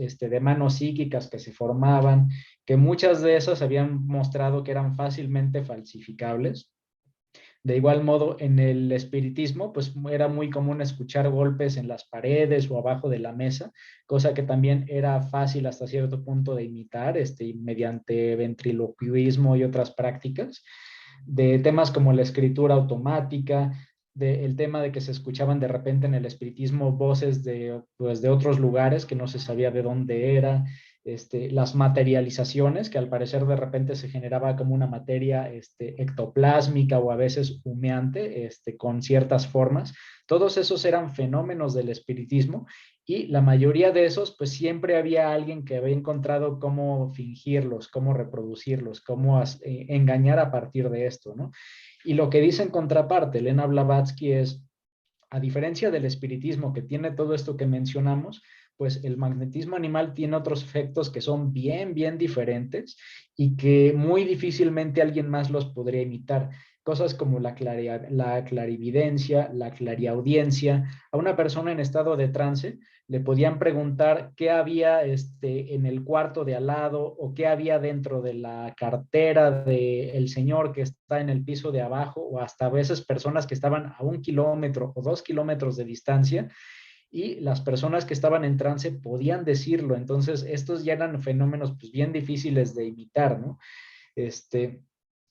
psíquicas que se formaban, que muchas de esas habían mostrado que eran fácilmente falsificables. De igual modo, en el espiritismo, pues era muy común escuchar golpes en las paredes o abajo de la mesa, cosa que también era fácil hasta cierto punto de imitar, mediante ventriloquismo y otras prácticas. De temas como la escritura automática, el tema de que se escuchaban de repente en el espiritismo voces pues, de otros lugares que no se sabía de dónde era, las materializaciones, que al parecer de repente se generaba como una materia ectoplásmica o a veces humeante, con ciertas formas. Todos esos eran fenómenos del espiritismo y la mayoría de esos, pues siempre había alguien que había encontrado cómo fingirlos, cómo reproducirlos, cómo engañar a partir de esto, ¿no? Y lo que dice en contraparte Elena Blavatsky es, a diferencia del espiritismo que tiene todo esto que mencionamos, pues el magnetismo animal tiene otros efectos que son bien diferentes y que muy difícilmente alguien más los podría imitar. Cosas como la clarividencia, la clariaudiencia. A una persona en estado de trance le podían preguntar qué había en el cuarto de al lado o qué había dentro de la cartera del señor que está en el piso de abajo, o hasta a veces personas que estaban a 1 kilómetro o 2 kilómetros de distancia, y las personas que estaban en trance podían decirlo. Entonces, estos ya eran fenómenos pues bien difíciles de imitar, ¿no?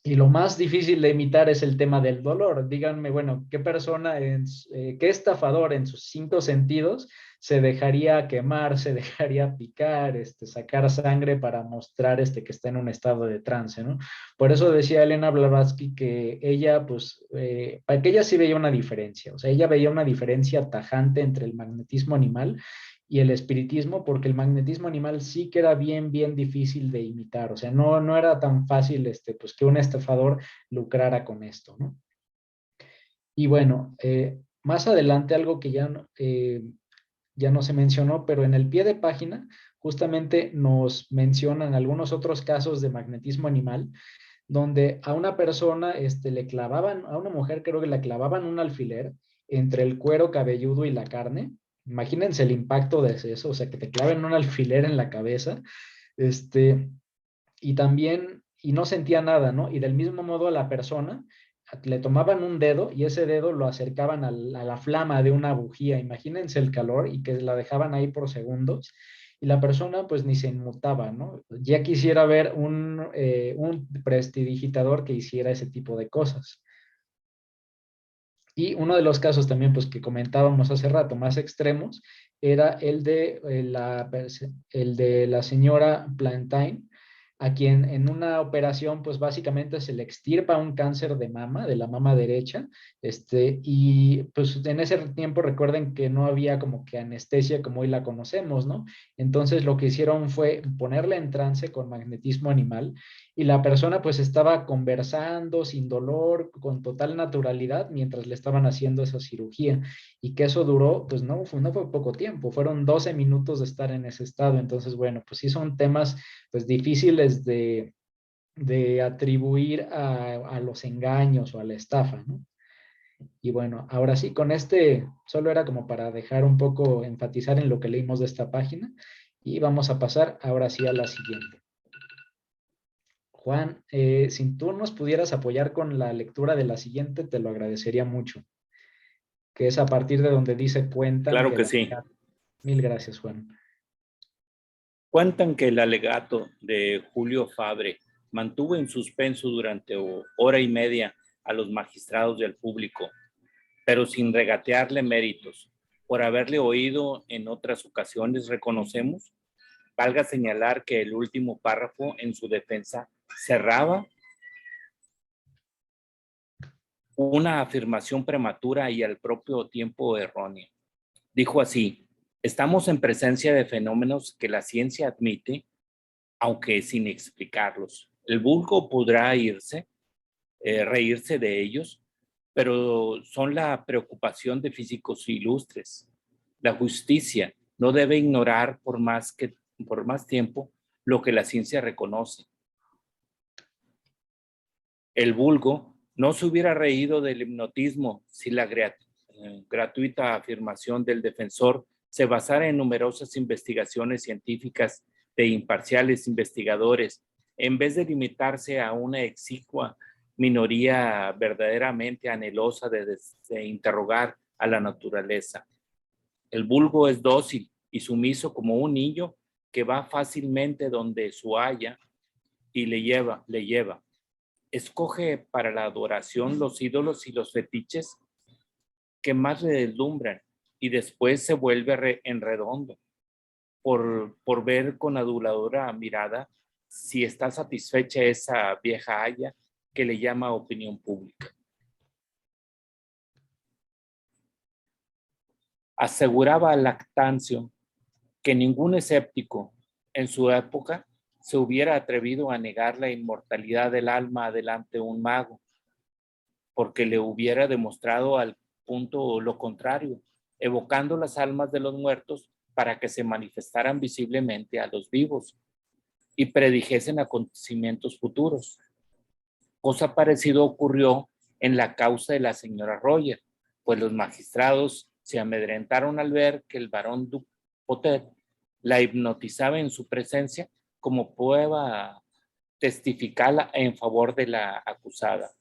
Y lo más difícil de imitar es el tema del dolor. Díganme, bueno, ¿qué persona, qué estafador en sus 5 sentidos se dejaría quemar, se dejaría picar, sacar sangre para mostrar que está en un estado de trance, ¿no? Por eso decía Elena Blavatsky que ella, pues, para que ella sí veía una diferencia. O sea, ella veía una diferencia tajante entre el magnetismo animal y el espiritismo, porque el magnetismo animal sí que era bien, bien difícil de imitar, o sea, no era tan fácil, pues, que un estafador lucrara con esto, ¿no? Y bueno, más adelante algo que ya no se mencionó, pero en el pie de página justamente nos mencionan algunos otros casos de magnetismo animal, donde a una persona le clavaban, a una mujer creo que le clavaban un alfiler entre el cuero cabelludo y la carne. Imagínense el impacto de eso, o sea, que te claven un alfiler en la cabeza, este, y también, y no sentía nada, ¿no? Y del mismo modo a la persona le tomaban un dedo y ese dedo lo acercaban a la flama de una bujía. Imagínense el calor y que la dejaban ahí por segundos y la persona pues ni se inmutaba, ¿no? Ya quisiera ver un prestidigitador que hiciera ese tipo de cosas. Y uno de los casos también pues que comentábamos hace rato, más extremos, era el de la señora Plantain, a quien en una operación, pues básicamente se le extirpa un cáncer de mama, de la mama derecha, y pues en ese tiempo recuerden que no había como que anestesia como hoy la conocemos, ¿no? Entonces lo que hicieron fue ponerle en trance con magnetismo animal y la persona pues estaba conversando sin dolor, con total naturalidad, mientras le estaban haciendo esa cirugía y que eso duró, pues no fue poco tiempo, fueron 12 minutos de estar en ese estado. Entonces, bueno, pues sí son temas pues difíciles de atribuir a los engaños o a la estafa, ¿no? Y bueno, ahora sí, con solo era como para dejar un poco, enfatizar en lo que leímos de esta página y vamos a pasar ahora sí a la siguiente. Juan, si tú nos pudieras apoyar con la lectura de la siguiente, te lo agradecería mucho, que es a partir de donde dice cuentan Claro que que sí. Mil gracias, Juan. Cuentan que el alegato de Julio Fabre mantuvo en suspenso durante hora y media a los magistrados y al público, pero sin regatearle méritos. Por haberle oído en otras ocasiones, reconocemos, valga señalar que el último párrafo en su defensa cerraba una afirmación prematura y al propio tiempo errónea. Dijo así: estamos en presencia de fenómenos que la ciencia admite, aunque sin explicarlos. El vulgo podrá reírse de ellos, pero son la preocupación de físicos ilustres. La justicia no debe ignorar por más tiempo lo que la ciencia reconoce. El vulgo no se hubiera reído del hipnotismo si la gratuita afirmación del defensor se basara en numerosas investigaciones científicas de imparciales investigadores, en vez de limitarse a una exigua minoría verdaderamente anhelosa de interrogar a la naturaleza. El vulgo es dócil y sumiso como un niño que va fácilmente donde su haya y le lleva. Escoge para la adoración los ídolos y los fetiches que más le deslumbran y después se vuelve en redondo por ver con aduladora mirada si está satisfecha esa vieja haya que le llama opinión pública. Aseguraba Lactancio que ningún escéptico en su época se hubiera atrevido a negar la inmortalidad del alma delante de un mago, porque le hubiera demostrado al punto lo contrario, evocando las almas de los muertos para que se manifestaran visiblemente a los vivos y predijesen acontecimientos futuros. Cosa parecida ocurrió en la causa de la señora Royer, pues los magistrados se amedrentaron al ver que el barón Dupotet la hipnotizaba en su presencia como prueba testifical en favor de la acusada.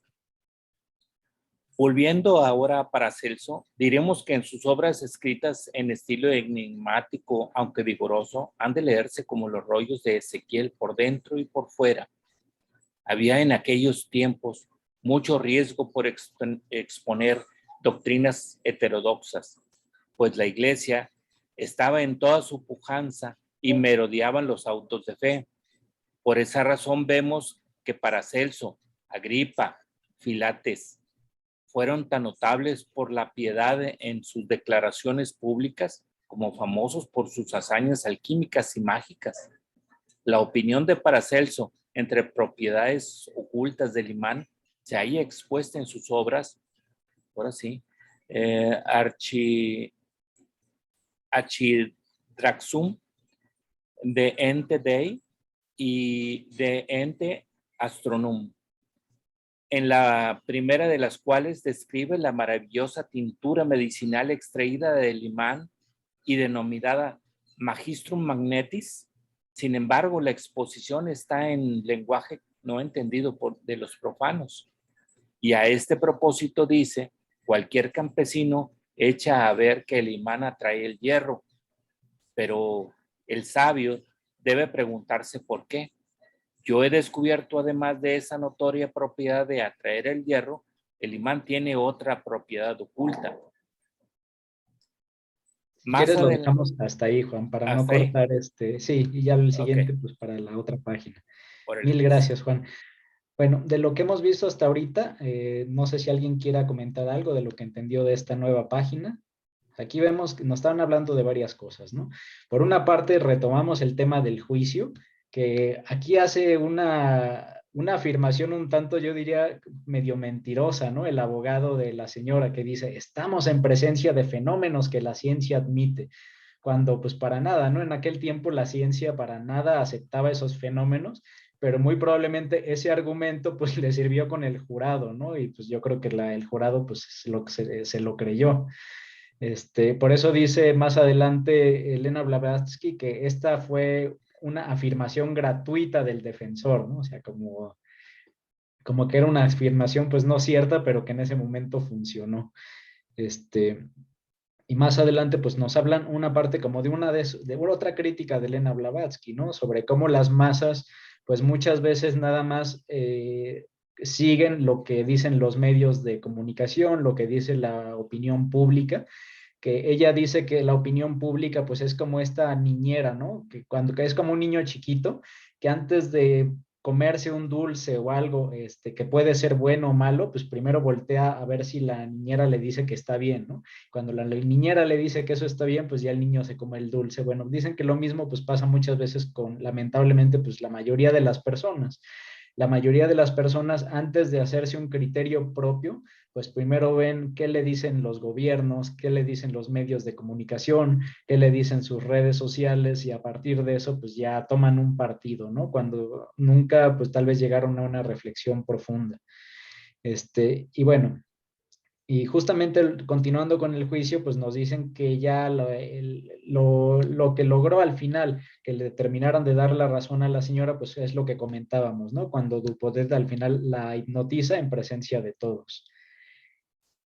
Volviendo ahora a Paracelso, diremos que en sus obras escritas en estilo enigmático, aunque vigoroso, han de leerse como los rollos de Ezequiel por dentro y por fuera. Había en aquellos tiempos mucho riesgo por exponer doctrinas heterodoxas, pues la iglesia estaba en toda su pujanza y merodeaban los autos de fe. Por esa razón vemos que Paracelso, Agripa, Filates fueron tan notables por la piedad en sus declaraciones públicas como famosos por sus hazañas alquímicas y mágicas. La opinión de Paracelso entre propiedades ocultas del imán se halla expuesta en sus obras, ahora sí, Archidraxum, De Ente Dei y De Ente Astronum, en la primera de las cuales describe la maravillosa tintura medicinal extraída del imán y denominada Magistrum Magnetis. Sin embargo, la exposición está en lenguaje no entendido de los profanos. Y a este propósito dice, cualquier campesino echa a ver que el imán atrae el hierro, pero el sabio debe preguntarse por qué. Yo he descubierto, además de esa notoria propiedad de atraer el hierro, el imán tiene otra propiedad oculta. Si quieres lo dejamos hasta ahí, Juan, para no cortar sí, y ya el siguiente, pues para la otra página. Mil gracias, Juan. Bueno, de lo que hemos visto hasta ahorita, no sé si alguien quiera comentar algo de lo que entendió de esta nueva página. Aquí vemos que nos estaban hablando de varias cosas, ¿no? Por una parte, retomamos el tema del juicio, que aquí hace una afirmación un tanto, yo diría, medio mentirosa, ¿no? El abogado de la señora que dice, estamos en presencia de fenómenos que la ciencia admite, cuando pues para nada, ¿no? En aquel tiempo la ciencia para nada aceptaba esos fenómenos, pero muy probablemente ese argumento pues le sirvió con el jurado, ¿no? Y pues yo creo que el jurado pues se lo creyó. Por eso dice más adelante Elena Blavatsky que esta fue una afirmación gratuita del defensor, ¿no? O sea, como que era una afirmación pues no cierta, pero que en ese momento funcionó. Y más adelante pues nos hablan una parte como de otra crítica de Elena Blavatsky, ¿no? Sobre cómo las masas pues muchas veces nada más siguen lo que dicen los medios de comunicación, lo que dice la opinión pública, que ella dice que la opinión pública pues es como esta niñera, ¿no? Que es como un niño chiquito, que antes de comerse un dulce o algo que puede ser bueno o malo, pues primero voltea a ver si la niñera le dice que está bien, ¿no? Cuando la niñera le dice que eso está bien, pues ya el niño se come el dulce. Bueno, dicen que lo mismo pues pasa muchas veces con, lamentablemente, pues la mayoría de las personas. La mayoría de las personas, antes de hacerse un criterio propio, pues primero ven qué le dicen los gobiernos, qué le dicen los medios de comunicación, qué le dicen sus redes sociales, y a partir de eso pues ya toman un partido, ¿no? Cuando nunca pues tal vez llegaron a una reflexión profunda. Y bueno, y justamente continuando con el juicio, pues nos dicen que ya lo que logró al final, que le terminaron de dar la razón a la señora, pues es lo que comentábamos, ¿no? Cuando Dupotet al final la hipnotiza en presencia de todos.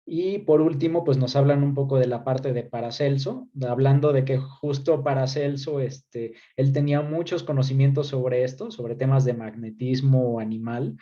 Y por último, pues nos hablan un poco de la parte de Paracelso, hablando de que justo Paracelso, él tenía muchos conocimientos sobre esto, sobre temas de magnetismo animal,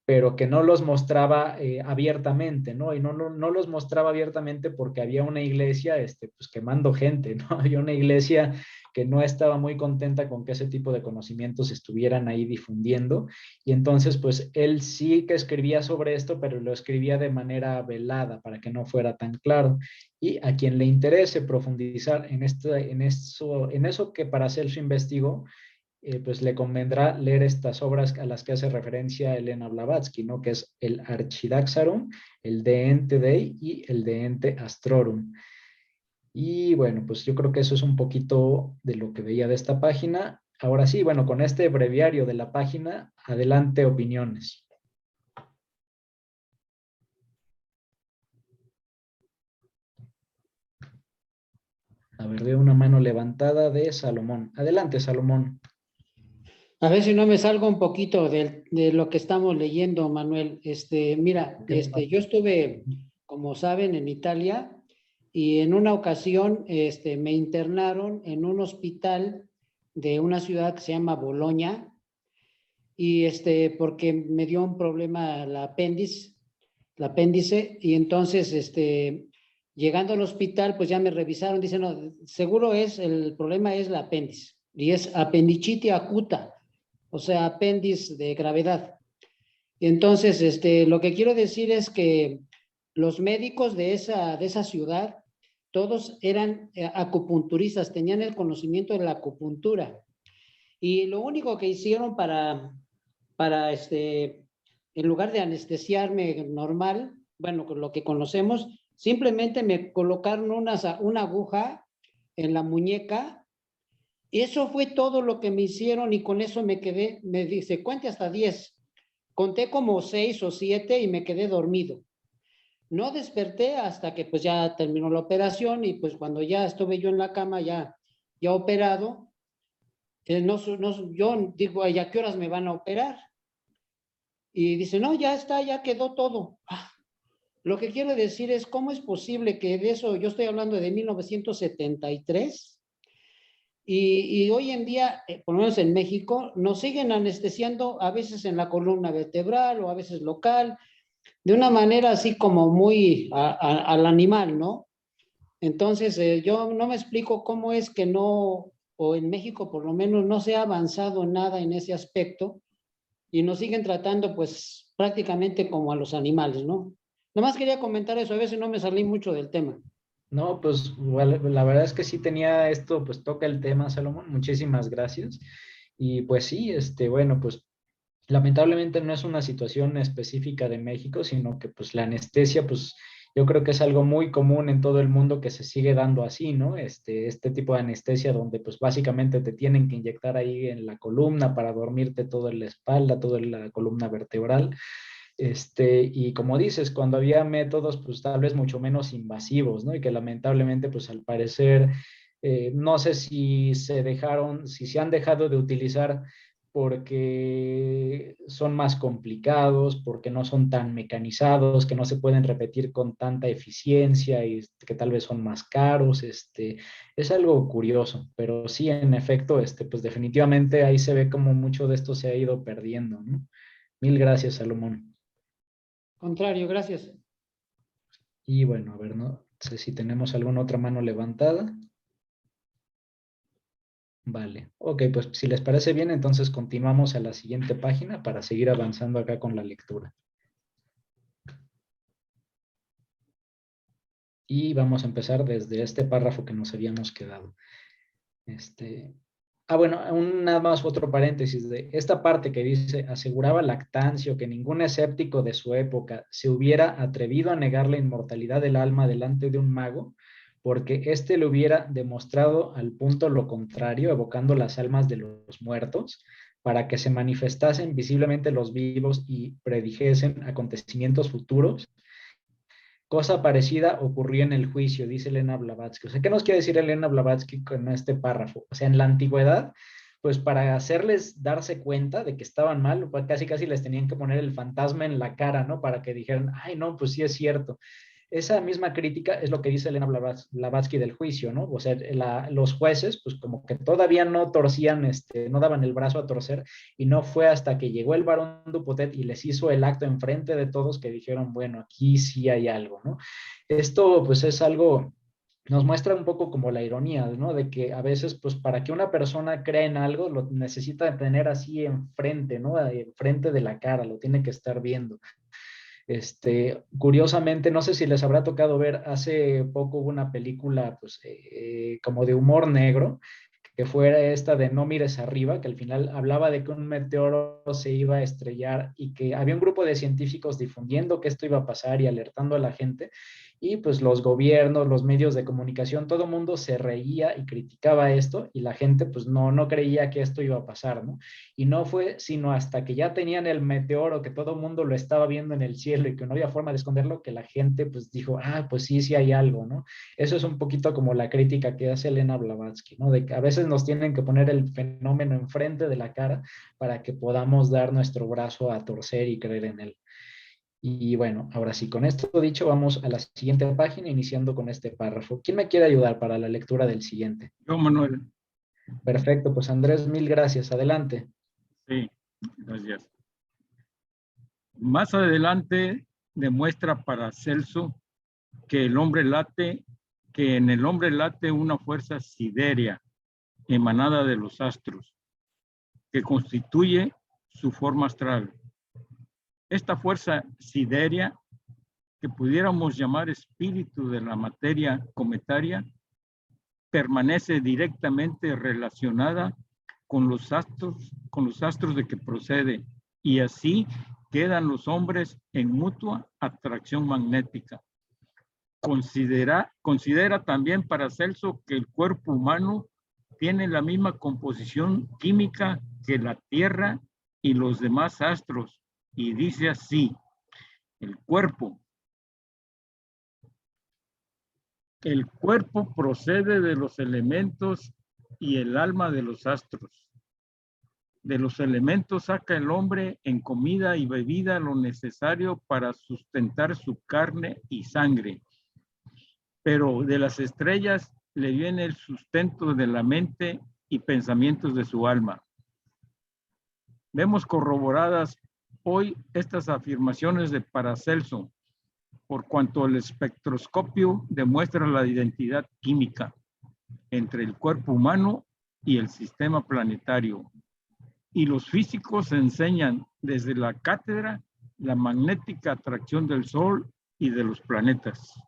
pero que no los mostraba abiertamente, ¿no? Y no los mostraba abiertamente porque había una iglesia, pues quemando gente, ¿no? Había una iglesia que no estaba muy contenta con que ese tipo de conocimientos estuvieran ahí difundiendo, y entonces, pues, él sí que escribía sobre esto, pero lo escribía de manera velada para que no fuera tan claro. Y a quien le interese profundizar en eso que Paracelso investigó, pues le convendrá leer estas obras a las que hace referencia Elena Blavatsky, ¿no? Que es el Archidaxarum, el De Ente Dei y el De Ente Astrorum. Y bueno, pues yo creo que eso es un poquito de lo que veía de esta página. Ahora sí, bueno, con este breviario de la página, adelante opiniones. A ver, veo una mano levantada de Salomón. Adelante, Salomón. A ver si no me salgo un poquito de lo que estamos leyendo, Manuel. Mira, yo estuve, como saben, en Italia, y en una ocasión me internaron en un hospital de una ciudad que se llama Boloña, y porque me dio un problema el apéndice, y entonces, llegando al hospital, pues ya me revisaron, dicen, no, seguro el problema es el apéndice, y es apendicitis acuta, o sea, apéndice de gravedad. Y entonces, lo que quiero decir es que los médicos de esa ciudad, todos eran acupunturistas, tenían el conocimiento de la acupuntura. Y lo único que hicieron para en lugar de anestesiarme normal, bueno, con lo que conocemos, simplemente me colocaron una aguja en la muñeca. Y eso fue todo lo que me hicieron, y con eso me quedé. Me dice, cuente hasta 10. Conté como 6 o 7 y me quedé dormido. No desperté hasta que pues ya terminó la operación, y pues cuando ya estuve yo en la cama ya operado, yo digo, ¿a qué horas me van a operar? Y dice, no, ya está, ya quedó todo. Lo que quiero decir es, ¿cómo es posible que de eso, yo estoy hablando de 1973, y hoy en día, por lo menos en México, nos siguen anestesiando a veces en la columna vertebral o a veces local, de una manera así como muy al animal, ¿no? Entonces, yo no me explico cómo es que no, o en México por lo menos, no se ha avanzado nada en ese aspecto, y nos siguen tratando pues prácticamente como a los animales, ¿no? Nomás quería comentar eso, a veces no me salí mucho del tema. No, pues bueno, la verdad es que sí tenía esto, pues toca el tema, Salomón, muchísimas gracias. Y pues sí, bueno, pues lamentablemente no es una situación específica de México, sino que pues la anestesia, pues yo creo que es algo muy común en todo el mundo que se sigue dando así, ¿no? Este tipo de anestesia donde pues básicamente te tienen que inyectar ahí en la columna para dormirte toda la espalda, toda la columna vertebral. Y como dices, cuando había métodos pues tal vez mucho menos invasivos, ¿no? Y que lamentablemente pues al parecer, no sé si se han dejado de utilizar porque son más complicados, porque no son tan mecanizados, que no se pueden repetir con tanta eficiencia y que tal vez son más caros. Es algo curioso, pero sí, en efecto, pues definitivamente ahí se ve como mucho de esto se ha ido perdiendo, ¿no? Mil gracias, Salomón. Contrario, gracias. Y bueno, a ver, no sé si tenemos alguna otra mano levantada. Vale, ok, pues si les parece bien, entonces continuamos a la siguiente página para seguir avanzando acá con la lectura. Y vamos a empezar desde este párrafo que nos habíamos quedado. Bueno, nada más otro paréntesis de esta parte que dice, aseguraba Lactancio que ningún escéptico de su época se hubiera atrevido a negar la inmortalidad del alma delante de un mago, porque éste le hubiera demostrado al punto lo contrario, evocando las almas de los muertos, para que se manifestasen visiblemente los vivos y predijesen acontecimientos futuros. Cosa parecida ocurrió en el juicio, dice Elena Blavatsky. O sea, ¿qué nos quiere decir Elena Blavatsky con este párrafo? O sea, en la antigüedad, pues para hacerles darse cuenta de que estaban mal, pues casi les tenían que poner el fantasma en la cara, ¿no? Para que dijeran, ay, no, pues sí es cierto. Esa misma crítica es lo que dice Elena Blavatsky del juicio, ¿no? O sea, los jueces, pues como que todavía no torcían, no daban el brazo a torcer, y no fue hasta que llegó el barón Dupotet y les hizo el acto enfrente de todos que dijeron, bueno, aquí sí hay algo, ¿no? Esto, pues es algo, nos muestra un poco como la ironía, ¿no? De que a veces, pues para que una persona crea en algo, lo necesita tener así enfrente, ¿no? Enfrente de la cara, lo tiene que estar viendo. Curiosamente, no sé si les habrá tocado ver, hace poco hubo una película pues, como de humor negro, que fuera esta de No mires arriba, que al final hablaba de que un meteoro se iba a estrellar y que había un grupo de científicos difundiendo que esto iba a pasar y alertando a la gente, y pues los gobiernos, los medios de comunicación, todo el mundo se reía y criticaba esto, y la gente pues no creía que esto iba a pasar, ¿no? Y no fue sino hasta que ya tenían el meteoro, que todo el mundo lo estaba viendo en el cielo y que no había forma de esconderlo, que la gente pues dijo, pues sí hay algo, ¿no? Eso es un poquito como la crítica que hace Elena Blavatsky, ¿no? De que a veces nos tienen que poner el fenómeno enfrente de la cara para que podamos dar nuestro brazo a torcer y creer en él. Y bueno, ahora sí, con esto dicho, vamos a la siguiente página, iniciando con este párrafo. ¿Quién me quiere ayudar para la lectura del siguiente? Yo, Manuel. Perfecto, pues Andrés, mil gracias. Adelante. Sí. Gracias. Más adelante demuestra Paracelso que en el hombre late una fuerza siderea emanada de los astros, que constituye su forma astral. Esta fuerza siderea, que pudiéramos llamar espíritu de la materia cometaria, permanece directamente relacionada con los astros de que procede, y así quedan los hombres en mutua atracción magnética. Considera también Paracelso que el cuerpo humano tiene la misma composición química que la Tierra y los demás astros, y dice así: el cuerpo procede de los elementos y el alma de los astros. De los elementos saca el hombre en comida y bebida lo necesario para sustentar su carne y sangre. Pero de las estrellas le viene el sustento de la mente y pensamientos de su alma. Vemos corroboradas hoy estas afirmaciones de Paracelso, por cuanto el espectroscopio demuestra la identidad química entre el cuerpo humano y el sistema planetario. Y los físicos enseñan desde la cátedra la magnética atracción del Sol y de los planetas.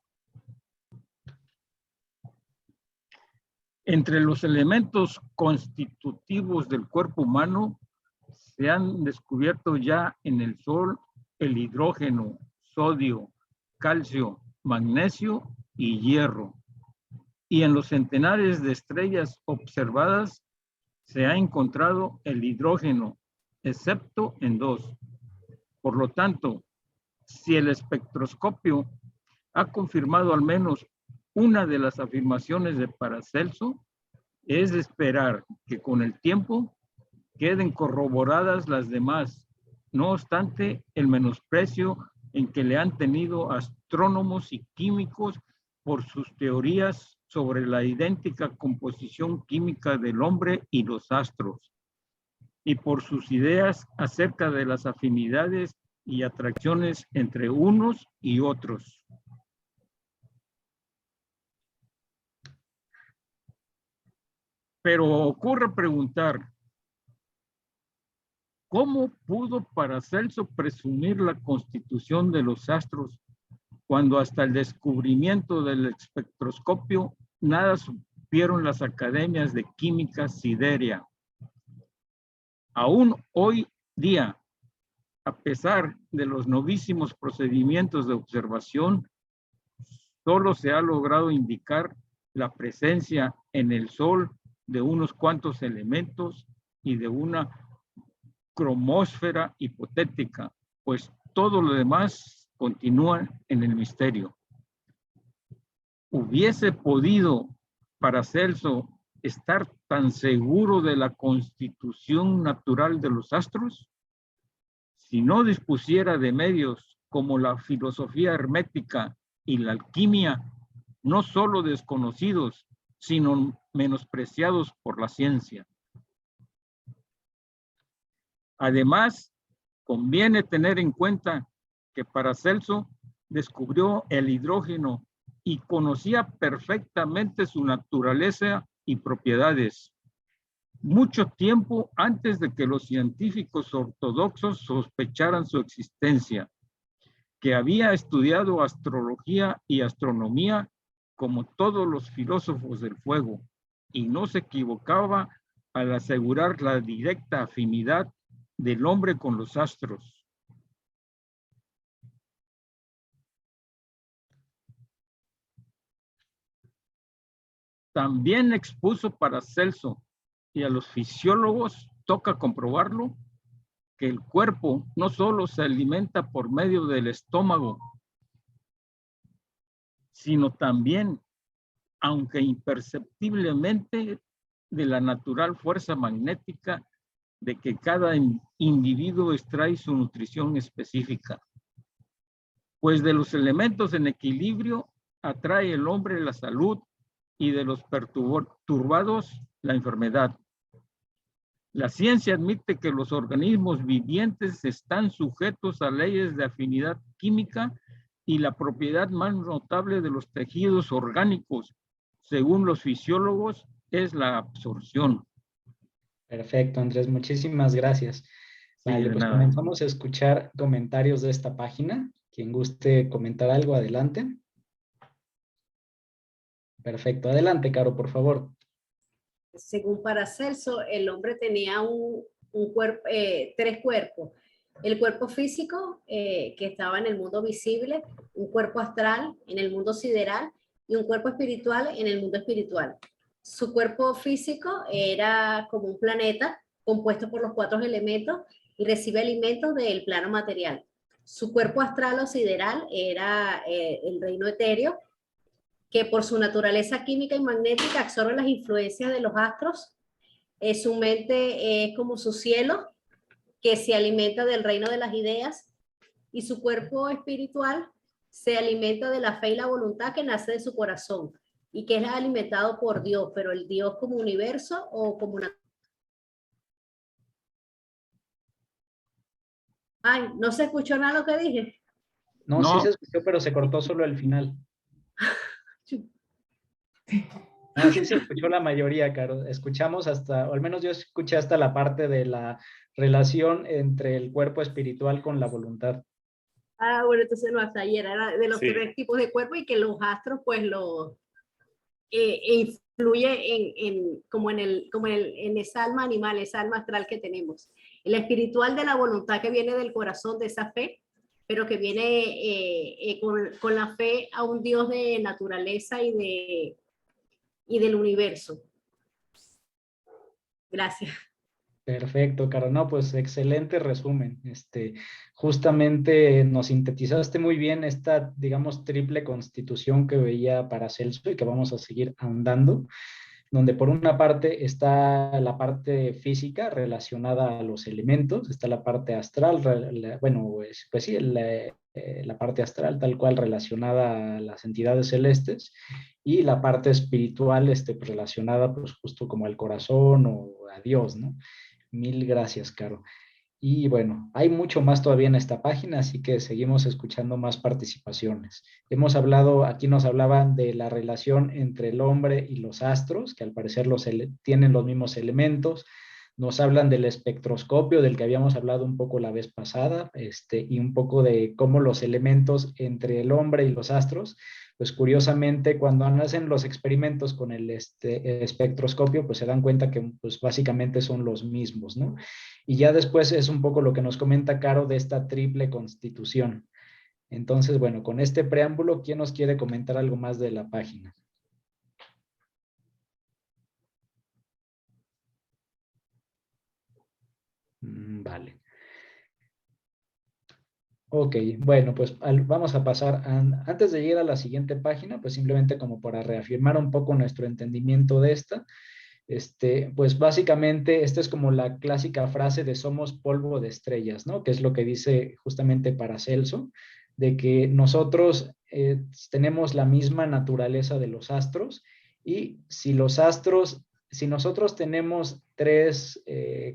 Entre los elementos constitutivos del cuerpo humano se han descubierto ya en el Sol el hidrógeno, sodio, calcio, magnesio y hierro. Y en los centenares de estrellas observadas se ha encontrado el hidrógeno, excepto en 2. Por lo tanto, si el espectroscopio ha confirmado al menos una de las afirmaciones de Paracelso, es de esperar que con el tiempo queden corroboradas las demás, no obstante el menosprecio en que le han tenido astrónomos y químicos por sus teorías sobre la idéntica composición química del hombre y los astros, y por sus ideas acerca de las afinidades y atracciones entre unos y otros. Pero ocurre preguntar, ¿cómo pudo Paracelso presumir la constitución de los astros cuando hasta el descubrimiento del espectroscopio nada supieron las academias de química siderea? Aún hoy día, a pesar de los novísimos procedimientos de observación, solo se ha logrado indicar la presencia en el Sol de unos cuantos elementos y de una cromosfera hipotética, pues todo lo demás continúa en el misterio. ¿Hubiese podido Paracelso estar tan seguro de la constitución natural de los astros? Si no dispusiera de medios como la filosofía hermética y la alquimia, no solo desconocidos, sino menospreciados por la ciencia. Además, conviene tener en cuenta que Paracelso descubrió el hidrógeno y conocía perfectamente su naturaleza y propiedades, mucho tiempo antes de que los científicos ortodoxos sospecharan su existencia, que había estudiado astrología y astronomía como todos los filósofos del fuego, y no se equivocaba al asegurar la directa afinidad del hombre con los astros. También expuso Paracelso, y a los fisiólogos toca comprobarlo, que el cuerpo no solo se alimenta por medio del estómago, sino también, aunque imperceptiblemente, de la natural fuerza magnética de que cada individuo extrae su nutrición específica. Pues de los elementos en equilibrio atrae el hombre la salud y de los perturbados la enfermedad. La ciencia admite que los organismos vivientes están sujetos a leyes de afinidad química y la propiedad más notable de los tejidos orgánicos, según los fisiólogos, es la absorción. Perfecto, Andrés, muchísimas gracias. Sí, Vale, de pues nada. comenzamos a escuchar comentarios de esta página. Quien guste comentar algo, adelante. Perfecto, adelante, Caro, por favor. Según Paracelso, el hombre tenía tres cuerpos. El cuerpo físico, que estaba en el mundo visible, un cuerpo astral en el mundo sideral y un cuerpo espiritual en el mundo espiritual. Su cuerpo físico era como un planeta compuesto por los 4 elementos y recibe alimentos del plano material. Su cuerpo astral o sideral era el reino etéreo, que por su naturaleza química y magnética absorbe las influencias de los astros. Su mente es como su cielo, que se alimenta del reino de las ideas, y su cuerpo espiritual se alimenta de la fe y la voluntad que nace de su corazón y que es alimentado por Dios, pero el Dios como universo o como una... Ay, ¿no se escuchó nada lo que dije? No, sí No. se escuchó, pero se cortó solo el final. No, sí se escuchó la mayoría, Caro. Escuchamos hasta, o al menos yo escuché hasta la parte de la relación entre el cuerpo espiritual con la voluntad. Ah, bueno, entonces no, hasta ayer era de los Sí. 3 tipos de cuerpo y que los astros pues lo influye en esa alma animal, esa alma astral que tenemos. El espiritual de la voluntad que viene del corazón, de esa fe, pero que viene con la fe a un Dios de naturaleza y del universo. Gracias. Perfecto, Caro. No, pues excelente resumen. Justamente nos sintetizaste muy bien esta, digamos, triple constitución que veía Paracelso y que vamos a seguir ahondando, donde por una parte está la parte física relacionada a los elementos, está la parte astral, bueno, pues sí, la parte astral tal cual relacionada a las entidades celestes, y la parte espiritual pues, relacionada pues justo como al corazón o a Dios, ¿no? Mil gracias, Caro. Y bueno, hay mucho más todavía en esta página, así que seguimos escuchando más participaciones. Hemos hablado, aquí nos hablaban de la relación entre el hombre y los astros, que al parecer tienen los mismos elementos. Nos hablan del espectroscopio, del que habíamos hablado un poco la vez pasada, y un poco de cómo los elementos entre el hombre y los astros, pues curiosamente cuando hacen los experimentos con el espectroscopio, pues se dan cuenta que pues básicamente son los mismos, ¿no? Y ya después es un poco lo que nos comenta Caro de esta triple constitución. Entonces, bueno, con este preámbulo, ¿quién nos quiere comentar algo más de la página? Vale. Ok, bueno, pues vamos a pasar, antes de llegar a la siguiente página, pues simplemente como para reafirmar un poco nuestro entendimiento de esta, pues básicamente esta es como la clásica frase de somos polvo de estrellas, ¿no? Que es lo que dice justamente Paracelso, de que nosotros tenemos la misma naturaleza de los astros y si nosotros tenemos 3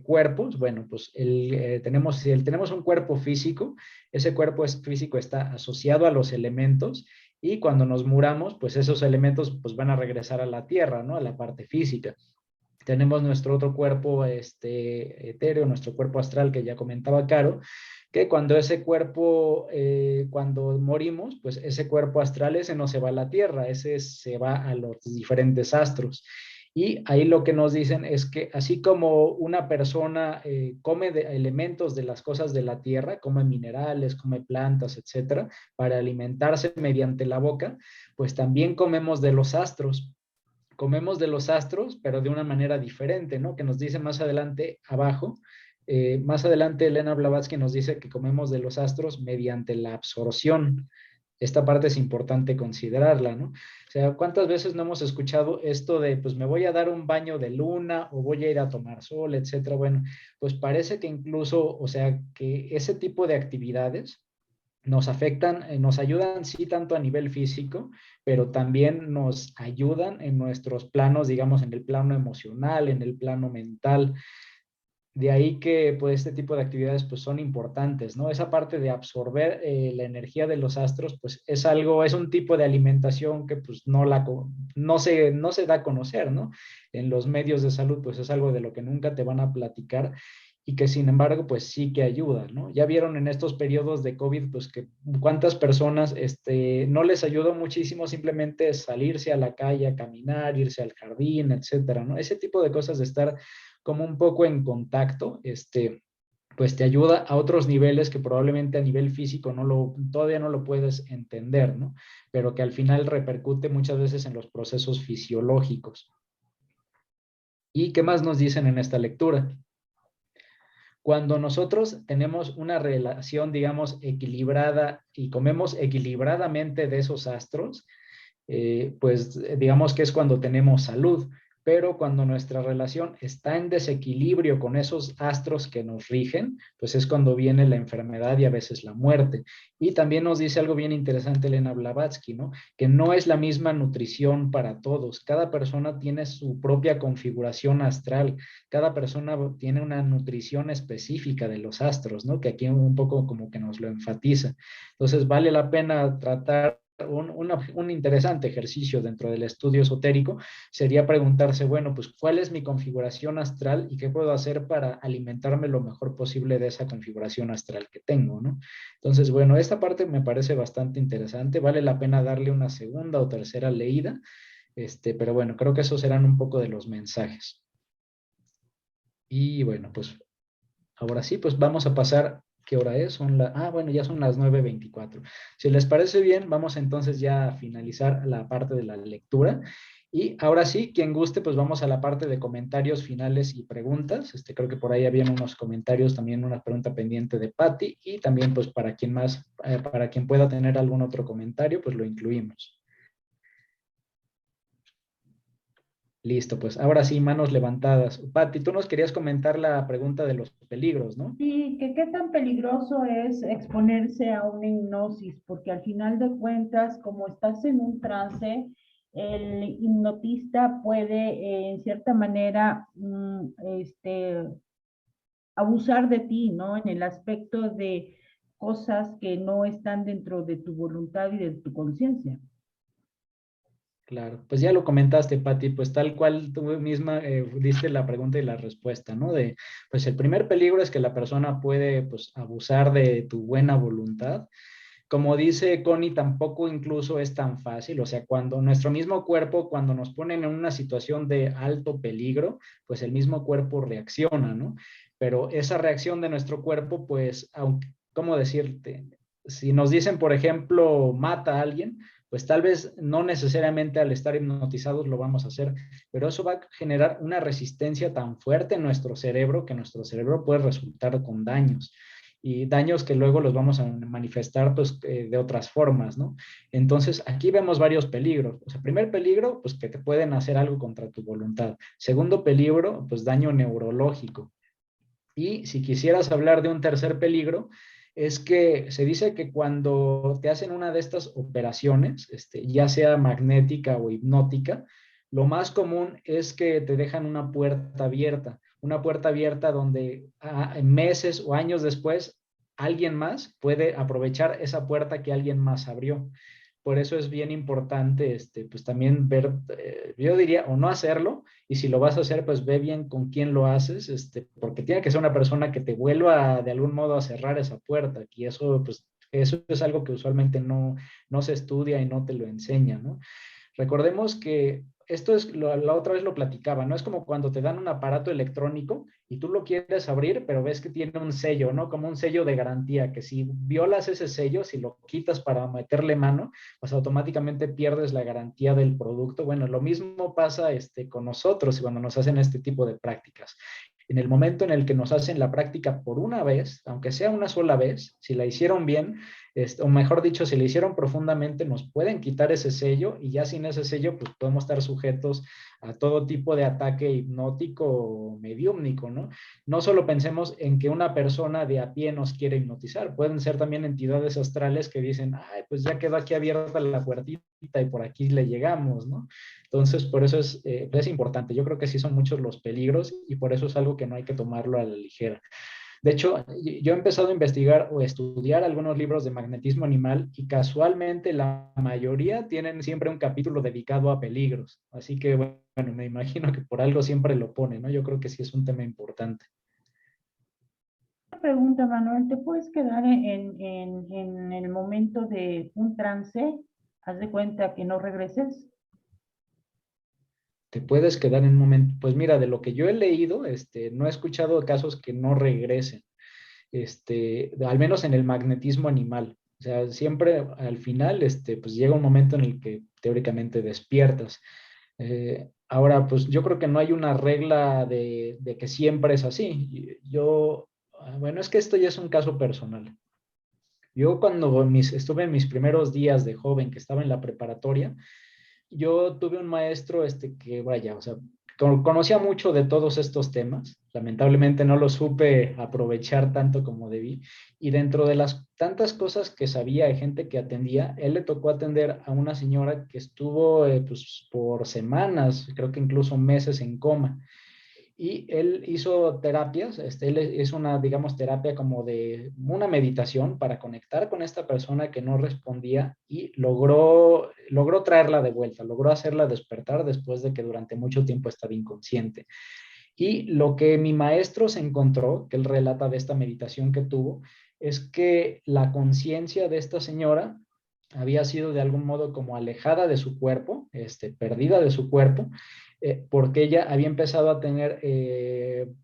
cuerpos, bueno, pues si tenemos un cuerpo físico, ese cuerpo físico está asociado a los elementos y cuando nos muramos, pues esos elementos pues van a regresar a la tierra, ¿no? A la parte física. Tenemos nuestro otro cuerpo etéreo, nuestro cuerpo astral que ya comentaba Caro, que cuando ese cuerpo, cuando morimos, pues ese cuerpo astral ese no se va a la Tierra, ese se va a los diferentes astros. Y ahí lo que nos dicen es que así como una persona come elementos de las cosas de la tierra, come minerales, come plantas, etcétera, para alimentarse mediante la boca, pues también comemos de los astros. Comemos de los astros, pero de una manera diferente, ¿no? Que nos dice más adelante abajo, más adelante Elena Blavatsky nos dice que comemos de los astros mediante la absorción. Esta parte es importante considerarla, ¿no? O sea, ¿cuántas veces no hemos escuchado esto de, pues me voy a dar un baño de luna o voy a ir a tomar sol, etcétera? Bueno, pues parece que incluso, o sea, que ese tipo de actividades nos afectan, nos ayudan sí tanto a nivel físico, pero también nos ayudan en nuestros planos, digamos, en el plano emocional, en el plano mental. De ahí que pues este tipo de actividades pues son importantes, ¿no? Esa parte de absorber la energía de los astros pues es algo, es un tipo de alimentación que pues no se da a conocer, ¿no? En los medios de salud pues es algo de lo que nunca te van a platicar y que sin embargo pues sí que ayuda, ¿no? Ya vieron en estos periodos de COVID pues que cuántas personas no les ayudó muchísimo simplemente salirse a la calle a caminar, irse al jardín, etcétera, ¿no? Ese tipo de cosas de estar como un poco en contacto, pues te ayuda a otros niveles que probablemente a nivel físico todavía no lo puedes entender, ¿no? Pero que al final repercute muchas veces en los procesos fisiológicos. ¿Y qué más nos dicen en esta lectura? Cuando nosotros tenemos una relación, digamos, equilibrada y comemos equilibradamente de esos astros, pues digamos que es cuando tenemos salud, pero cuando nuestra relación está en desequilibrio con esos astros que nos rigen, pues es cuando viene la enfermedad y a veces la muerte. Y también nos dice algo bien interesante Elena Blavatsky, ¿no? Que no es la misma nutrición para todos. Cada persona tiene su propia configuración astral. Cada persona tiene una nutrición específica de los astros, ¿no? Que aquí un poco como que nos lo enfatiza. Entonces vale la pena tratar un interesante ejercicio dentro del estudio esotérico sería preguntarse, bueno, pues ¿cuál es mi configuración astral y qué puedo hacer para alimentarme lo mejor posible de esa configuración astral que tengo, ¿no? Entonces, bueno, esta parte me parece bastante interesante, vale la pena darle una segunda o tercera leída, pero bueno, creo que esos serán un poco de los mensajes. Y bueno, pues ahora sí, pues vamos a pasar. ¿Qué hora es? Bueno, ya son las 9:24. Si les parece bien, vamos entonces ya a finalizar la parte de la lectura. Y ahora sí, quien guste, pues vamos a la parte de comentarios finales y preguntas. Creo que por ahí habían unos comentarios, también una pregunta pendiente de Patti, y también pues para quien pueda tener algún otro comentario, pues lo incluimos. Listo, pues ahora sí, manos levantadas. Patti, tú nos querías comentar la pregunta de los peligros, ¿no? Sí, que qué tan peligroso es exponerse a una hipnosis, porque al final de cuentas, como estás en un trance, el hipnotista puede, en cierta manera, abusar de ti, ¿no? En el aspecto de cosas que no están dentro de tu voluntad y de tu conciencia. Claro, pues ya lo comentaste, Patti, pues tal cual tú misma diste la pregunta y la respuesta, ¿no? Pues el primer peligro es que la persona puede, pues, abusar de tu buena voluntad. Como dice Connie, tampoco incluso es tan fácil, o sea, cuando nuestro mismo cuerpo, cuando nos ponen en una situación de alto peligro, pues el mismo cuerpo reacciona, ¿no? Pero esa reacción de nuestro cuerpo, pues, aunque, ¿cómo decirte? Si nos dicen, por ejemplo, mata a alguien, pues tal vez no necesariamente al estar hipnotizados lo vamos a hacer, pero eso va a generar una resistencia tan fuerte en nuestro cerebro que nuestro cerebro puede resultar con daños y daños que luego los vamos a manifestar pues de otras formas, ¿no? Entonces aquí vemos varios peligros. O sea, primer peligro, pues que te pueden hacer algo contra tu voluntad. Segundo peligro, pues daño neurológico. Y si quisieras hablar de un tercer peligro, es que se dice que cuando te hacen una de estas operaciones, ya sea magnética o hipnótica, lo más común es que te dejan una puerta abierta donde meses o años después alguien más puede aprovechar esa puerta que alguien más abrió. Por eso es bien importante, pues también ver, yo diría, o no hacerlo, y si lo vas a hacer, pues ve bien con quién lo haces, porque tiene que ser una persona que te vuelva de algún modo a cerrar esa puerta, y eso, pues, eso es algo que usualmente no se estudia y no te lo enseña, ¿no? Recordemos que esto es, la otra vez lo platicaba, ¿no? Es como cuando te dan un aparato electrónico y tú lo quieres abrir, pero ves que tiene un sello, ¿no? Como un sello de garantía, que si violas ese sello, si lo quitas para meterle mano, pues automáticamente pierdes la garantía del producto. Bueno, lo mismo pasa con nosotros cuando nos hacen este tipo de prácticas. En el momento en el que nos hacen la práctica por una vez, aunque sea una sola vez, si la hicieron bien, o mejor dicho, si le hicieron profundamente, nos pueden quitar ese sello y ya sin ese sello, pues podemos estar sujetos a todo tipo de ataque hipnótico o mediúmnico, ¿no? No solo pensemos en que una persona de a pie nos quiere hipnotizar, pueden ser también entidades astrales que dicen, ay, pues ya quedó aquí abierta la puertita y por aquí le llegamos, ¿no? Entonces, por eso es importante. Yo creo que sí son muchos los peligros y por eso es algo que no hay que tomarlo a la ligera. De hecho, yo he empezado a investigar o estudiar algunos libros de magnetismo animal y casualmente la mayoría tienen siempre un capítulo dedicado a peligros. Así que, bueno, me imagino que por algo siempre lo ponen, ¿no? Yo creo que sí es un tema importante. Una pregunta, Manuel, ¿te puedes quedar en el momento de un trance? Haz de cuenta que no regreses. Te puedes quedar en un momento, pues mira, de lo que yo he leído, no he escuchado casos que no regresen, al menos en el magnetismo animal. O sea, siempre al final, pues llega un momento en el que teóricamente despiertas. Ahora, pues yo creo que no hay una regla de que siempre es así. Bueno, es que esto ya es un caso personal. Yo cuando estuve en mis primeros días de joven, que estaba en la preparatoria, yo tuve un maestro que, vaya, o sea, conocía mucho de todos estos temas. Lamentablemente no lo supe aprovechar tanto como debí. Y dentro de las tantas cosas que sabía de gente que atendía, él le tocó atender a una señora que estuvo pues, por semanas, creo que incluso meses en coma. Y él hizo terapias, él es una, digamos, terapia como de una meditación para conectar con esta persona que no respondía y logró traerla de vuelta, logró hacerla despertar después de que durante mucho tiempo estaba inconsciente. Y lo que mi maestro se encontró, que él relata de esta meditación que tuvo, es que la conciencia de esta señora había sido de algún modo como alejada de su cuerpo, perdida de su cuerpo, porque ella había empezado a tener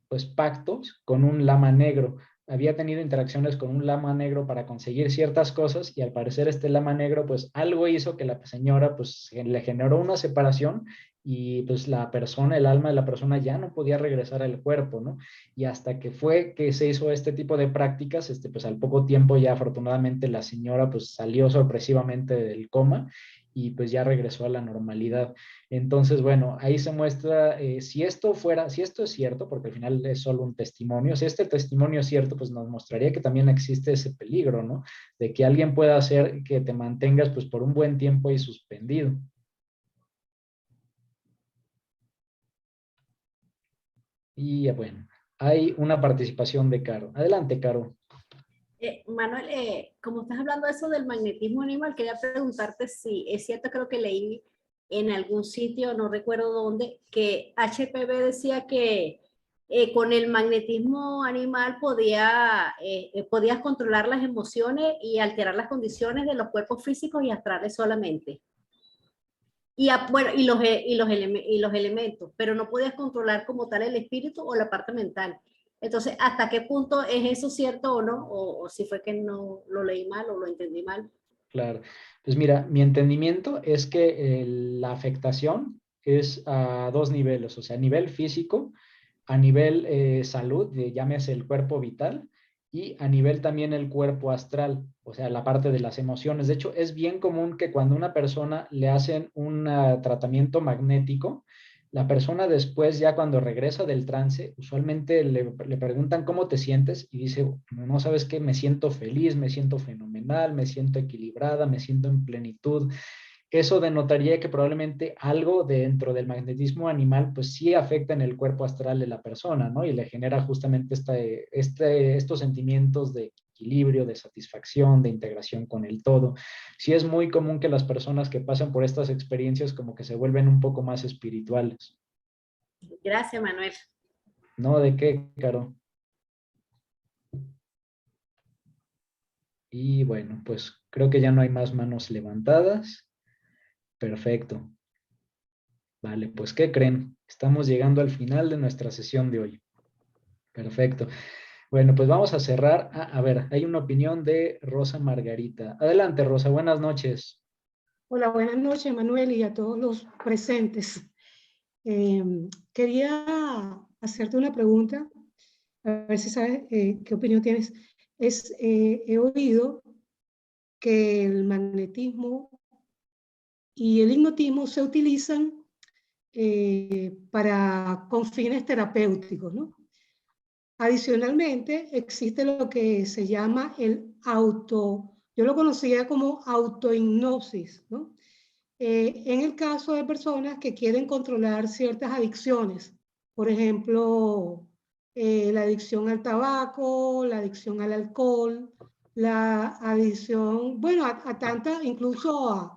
pues pactos con un lama negro, había tenido interacciones con un lama negro para conseguir ciertas cosas y al parecer este lama negro pues algo hizo que la señora pues le generó una separación y pues la persona, el alma de la persona ya no podía regresar al cuerpo, ¿no? Y hasta que fue que se hizo este tipo de prácticas, pues al poco tiempo ya afortunadamente la señora pues salió sorpresivamente del coma y pues ya regresó a la normalidad. Entonces, bueno, ahí se muestra, si esto es cierto, porque al final es solo un testimonio, si este testimonio es cierto, pues nos mostraría que también existe ese peligro, ¿no? De que alguien pueda hacer que te mantengas pues por un buen tiempo ahí suspendido. Y bueno, hay una participación de Caro. Adelante, Caro. Manuel, como estás hablando de eso del magnetismo animal, quería preguntarte si es cierto, creo que leí en algún sitio, no recuerdo dónde, que HPV decía que con el magnetismo animal podías controlar las emociones y alterar las condiciones de los cuerpos físicos y astrales solamente. Bueno, y los elementos, pero no podías controlar como tal el espíritu o la parte mental. Entonces, ¿hasta qué punto es eso cierto o no? O si fue que no lo leí mal o lo entendí mal. Claro. Pues mira, mi entendimiento es que la afectación es a dos niveles, o sea, a nivel físico, a nivel salud, llámese el cuerpo vital, y a nivel también el cuerpo astral, o sea, la parte de las emociones. De hecho, es bien común que cuando a una persona le hacen un tratamiento magnético, la persona después, ya cuando regresa del trance, usualmente le preguntan cómo te sientes y dice, no sabes qué, me siento feliz, me siento fenomenal, me siento equilibrada, me siento en plenitud. Eso denotaría que probablemente algo dentro del magnetismo animal pues sí afecta en el cuerpo astral de la persona, ¿no? Y le genera justamente estos sentimientos de equilibrio, de satisfacción, de integración con el todo. Sí es muy común que las personas que pasan por estas experiencias como que se vuelven un poco más espirituales. Gracias, Manuel. ¿No? ¿De qué, Caro? Y bueno, pues creo que ya no hay más manos levantadas. Perfecto. Vale, pues ¿qué creen? Estamos llegando al final de nuestra sesión de hoy. Perfecto. Bueno, pues vamos a cerrar. A ver, hay una opinión de Rosa Margarita. Adelante, Rosa, buenas noches. Hola, buenas noches, Manuel, y a todos los presentes. Quería hacerte una pregunta, a ver si sabes qué opinión tienes. He oído que el magnetismo y el hipnotismo se utilizan con fines terapéuticos, ¿no? Adicionalmente, existe lo que se llama yo lo conocía como autohipnosis, ¿no? En el caso de personas que quieren controlar ciertas adicciones, por ejemplo, la adicción al tabaco, la adicción al alcohol, la adicción, bueno, incluso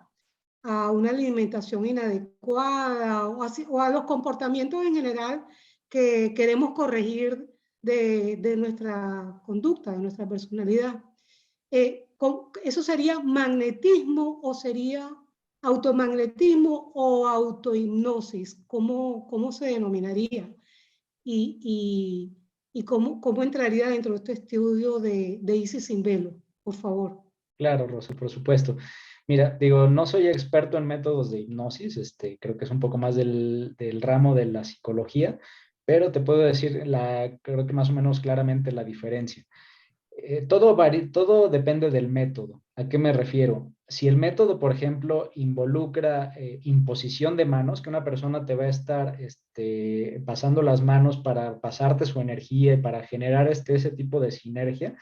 a una alimentación inadecuada o a los comportamientos en general que queremos corregir de nuestra conducta, de nuestra personalidad. ¿Eso sería magnetismo o sería automagnetismo o autohipnosis? ¿Cómo se denominaría? ¿Y cómo entraría dentro de este estudio de Isis sin velo? Por favor. Claro, Rosa, por supuesto. Mira, digo, no soy experto en métodos de hipnosis, creo que es un poco más del ramo de la psicología, pero te puedo decir creo que más o menos claramente la diferencia. Todo depende del método. ¿A qué me refiero? Si el método, por ejemplo, involucra imposición de manos, que una persona te va a estar pasando las manos para pasarte su energía y para generar ese tipo de sinergia,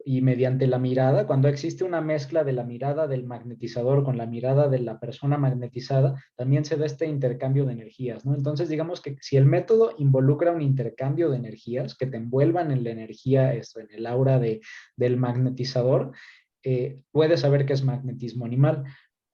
y mediante la mirada, cuando existe una mezcla de la mirada del magnetizador con la mirada de la persona magnetizada, también se da este intercambio de energías, ¿no? Entonces, digamos que si el método involucra un intercambio de energías que te envuelvan en la energía, en el aura del magnetizador, puedes saber que es magnetismo animal.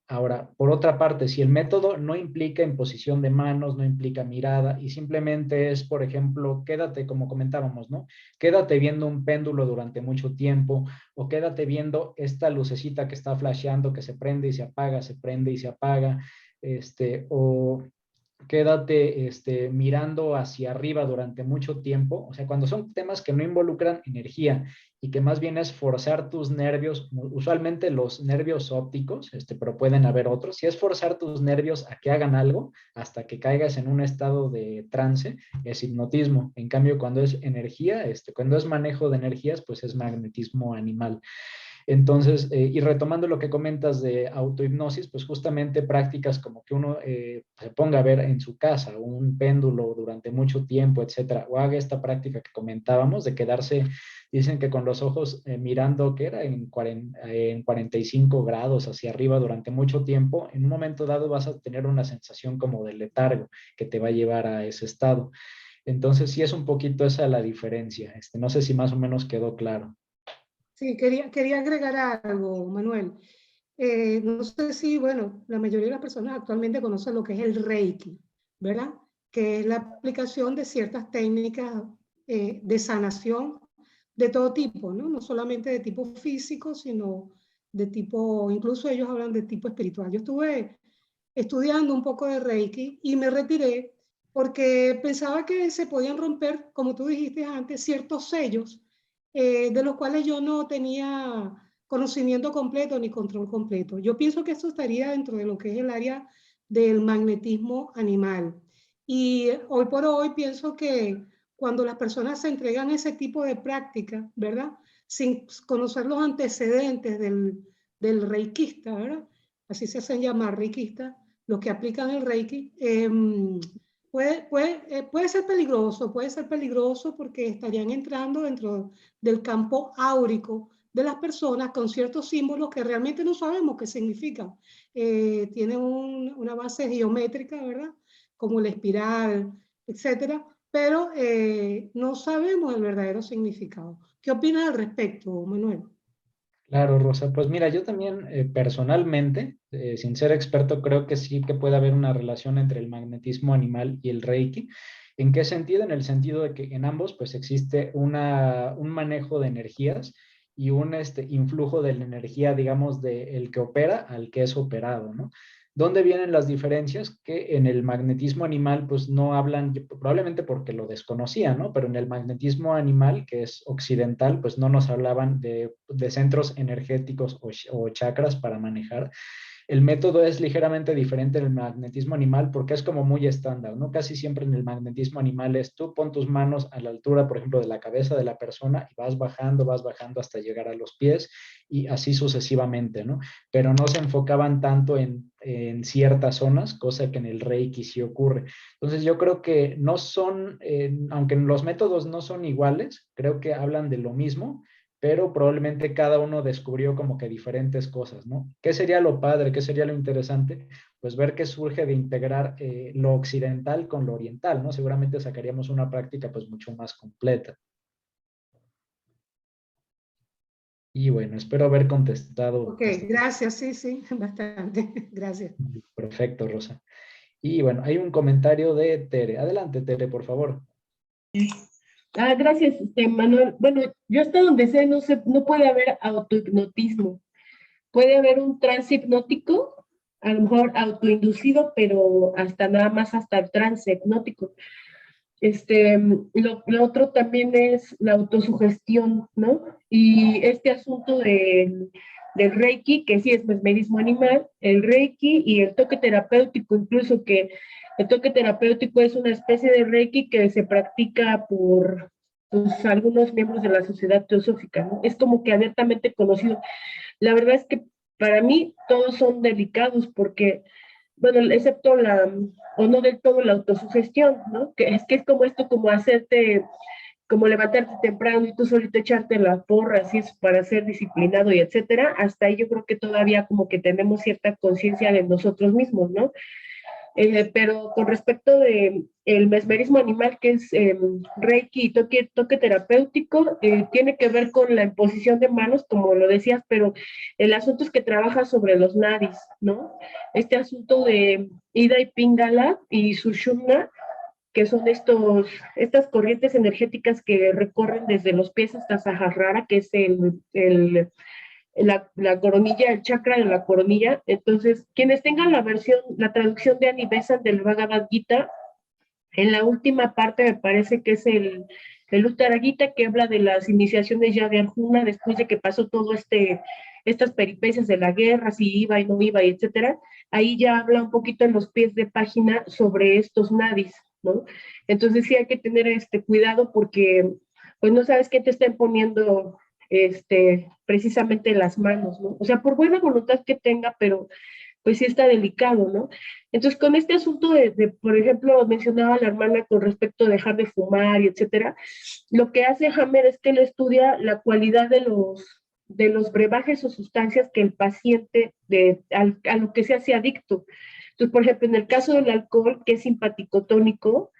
Ahora, por otra parte, si el método no implica imposición de manos, no implica mirada y simplemente es, por ejemplo, quédate, como comentábamos, ¿no? Quédate viendo un péndulo durante mucho tiempo o quédate viendo esta lucecita que está flasheando, que se prende y se apaga, se prende y se apaga, o quédate mirando hacia arriba durante mucho tiempo. O sea, cuando son temas que no involucran energía y que más bien es forzar tus nervios, usualmente los nervios ópticos, pero pueden haber otros, si es forzar tus nervios a que hagan algo hasta que caigas en un estado de trance, es hipnotismo. En cambio, cuando es energía, cuando es manejo de energías, pues es magnetismo animal. Entonces, y retomando lo que comentas de autohipnosis, pues justamente prácticas como que uno se ponga a ver en su casa un péndulo durante mucho tiempo, etcétera, o haga esta práctica que comentábamos de quedarse, dicen que con los ojos mirando, que era en 45 grados hacia arriba durante mucho tiempo, en un momento dado vas a tener una sensación como de letargo que te va a llevar a ese estado. Entonces, sí es un poquito esa la diferencia. No sé si más o menos quedó claro. Sí, quería agregar algo, Manuel. No sé si, bueno, la mayoría de las personas actualmente conocen lo que es el Reiki, ¿verdad? Que es la aplicación de ciertas técnicas de sanación de todo tipo, ¿no? No solamente de tipo físico, sino de tipo, incluso ellos hablan de tipo espiritual. Yo estuve estudiando un poco de Reiki y me retiré porque pensaba que se podían romper, como tú dijiste antes, ciertos sellos de los cuales yo no tenía conocimiento completo ni control completo. Yo pienso que esto estaría dentro de lo que es el área del magnetismo animal. Y hoy por hoy pienso que cuando las personas se entregan a ese tipo de práctica, ¿verdad? Sin conocer los antecedentes del reikista, ¿verdad? Así se hacen llamar reikistas, los que aplican el reiki, puede ser peligroso porque estarían entrando dentro del campo áurico de las personas con ciertos símbolos que realmente no sabemos qué significan. Tienen una base geométrica, ¿verdad? Como la espiral, etcétera, pero no sabemos el verdadero significado. ¿Qué opinas al respecto, Manuel? Claro, Rosa. Pues mira, yo también personalmente, sin ser experto, creo que sí que puede haber una relación entre el magnetismo animal y el Reiki. ¿En qué sentido? En el sentido de que en ambos pues existe un manejo de energías y un influjo de la energía, digamos, del que opera al que es operado, ¿no? ¿Dónde vienen las diferencias? Que en el magnetismo animal, pues no hablan, probablemente porque lo desconocían, ¿no? Pero en el magnetismo animal, que es occidental, pues no nos hablaban de centros energéticos o chakras para manejar. el método es ligeramente diferente del magnetismo animal porque es como muy estándar, ¿no? Casi siempre en el magnetismo animal es tú pon tus manos a la altura, por ejemplo, de la cabeza de la persona y vas bajando hasta llegar a los pies y así sucesivamente, ¿no? Pero no se enfocaban tanto en ciertas zonas, cosa que en el Reiki sí ocurre. Entonces yo creo que no son, aunque los métodos no son iguales, creo que hablan de lo mismo, pero probablemente cada uno descubrió como que diferentes cosas, ¿no? ¿Qué sería lo padre? ¿Qué sería lo interesante? Pues ver qué surge de integrar lo occidental con lo oriental, ¿no? Seguramente sacaríamos una práctica pues mucho más completa. Y bueno, espero haber contestado. Ok, gracias, sí, sí, bastante, gracias. Perfecto, Rosa. Y bueno, hay un comentario de Tere. Adelante, Tere, por favor. Gracias, Manuel. Bueno, yo hasta donde sé, no puede haber autohipnotismo. Puede haber un trance hipnótico, a lo mejor autoinducido, pero hasta nada más hasta el trance hipnótico. Lo otro también es la autosugestión, ¿no? Y este asunto del Reiki, que sí es mesmerismo animal, el Reiki y el toque terapéutico, incluso que el toque terapéutico es una especie de Reiki que se practica por pues, algunos miembros de la sociedad teosófica, ¿no? Es como que abiertamente conocido. La verdad es que para mí todos son delicados porque bueno, excepto o no del todo la autosugestión, ¿no? Que es como esto, como hacerte, como levantarte temprano y tú solito echarte la porra, así es, para ser disciplinado y etcétera, hasta ahí yo creo que todavía como que tenemos cierta conciencia de nosotros mismos, ¿no? Pero con respecto de el mesmerismo animal, que es Reiki y toque terapéutico, tiene que ver con la imposición de manos, como lo decías, pero el asunto es que trabaja sobre los nadis, ¿no? Este asunto de Ida y Pingala y Sushumna, que son estas corrientes energéticas que recorren desde los pies hasta Sahasrara, que es la coronilla, el chakra de la coronilla. Entonces, quienes tengan la traducción de Anibesan del Bhagavad Gita, en la última parte me parece que es el Uttara Gita, que habla de las iniciaciones ya de Arjuna después de que pasó todo estas peripecias de la guerra, si iba y no iba, y etcétera. Ahí ya habla un poquito en los pies de página sobre estos nadis, ¿no? Entonces sí hay que tener cuidado porque pues no sabes qué te están poniendo precisamente las manos, ¿no? O sea, por buena voluntad que tenga, pero pues sí está delicado, ¿no? Entonces, con este asunto por ejemplo, mencionaba la hermana con respecto a dejar de fumar y etcétera, lo que hace Hammer es que él estudia la cualidad de los brebajes o sustancias que el paciente, a lo que se hace adicto. Entonces, por ejemplo, en el caso del alcohol, que es simpaticotónico,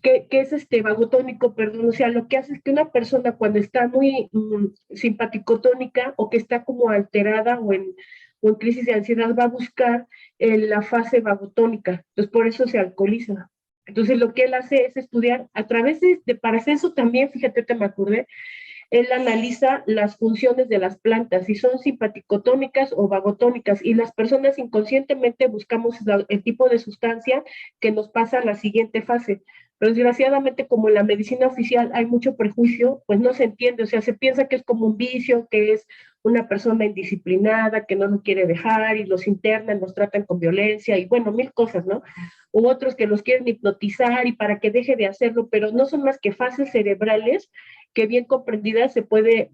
que es vagotónico, perdón, o sea, lo que hace es que una persona cuando está muy simpaticotónica o que está como alterada o en crisis de ansiedad va a buscar la fase vagotónica, entonces por eso se alcoholiza. Entonces lo que él hace es estudiar a través para hacer eso también, fíjate que me acordé, él analiza las funciones de las plantas, si son simpaticotónicas o vagotónicas, y las personas inconscientemente buscamos el tipo de sustancia que nos pasa a la siguiente fase. Pero desgraciadamente, como en la medicina oficial hay mucho prejuicio, pues no se entiende, o sea, se piensa que es como un vicio, que es una persona indisciplinada, que no lo quiere dejar, y los internan, los tratan con violencia, y bueno, mil cosas, ¿no? U otros que los quieren hipnotizar y para que deje de hacerlo, pero no son más que fases cerebrales que bien comprendida se puede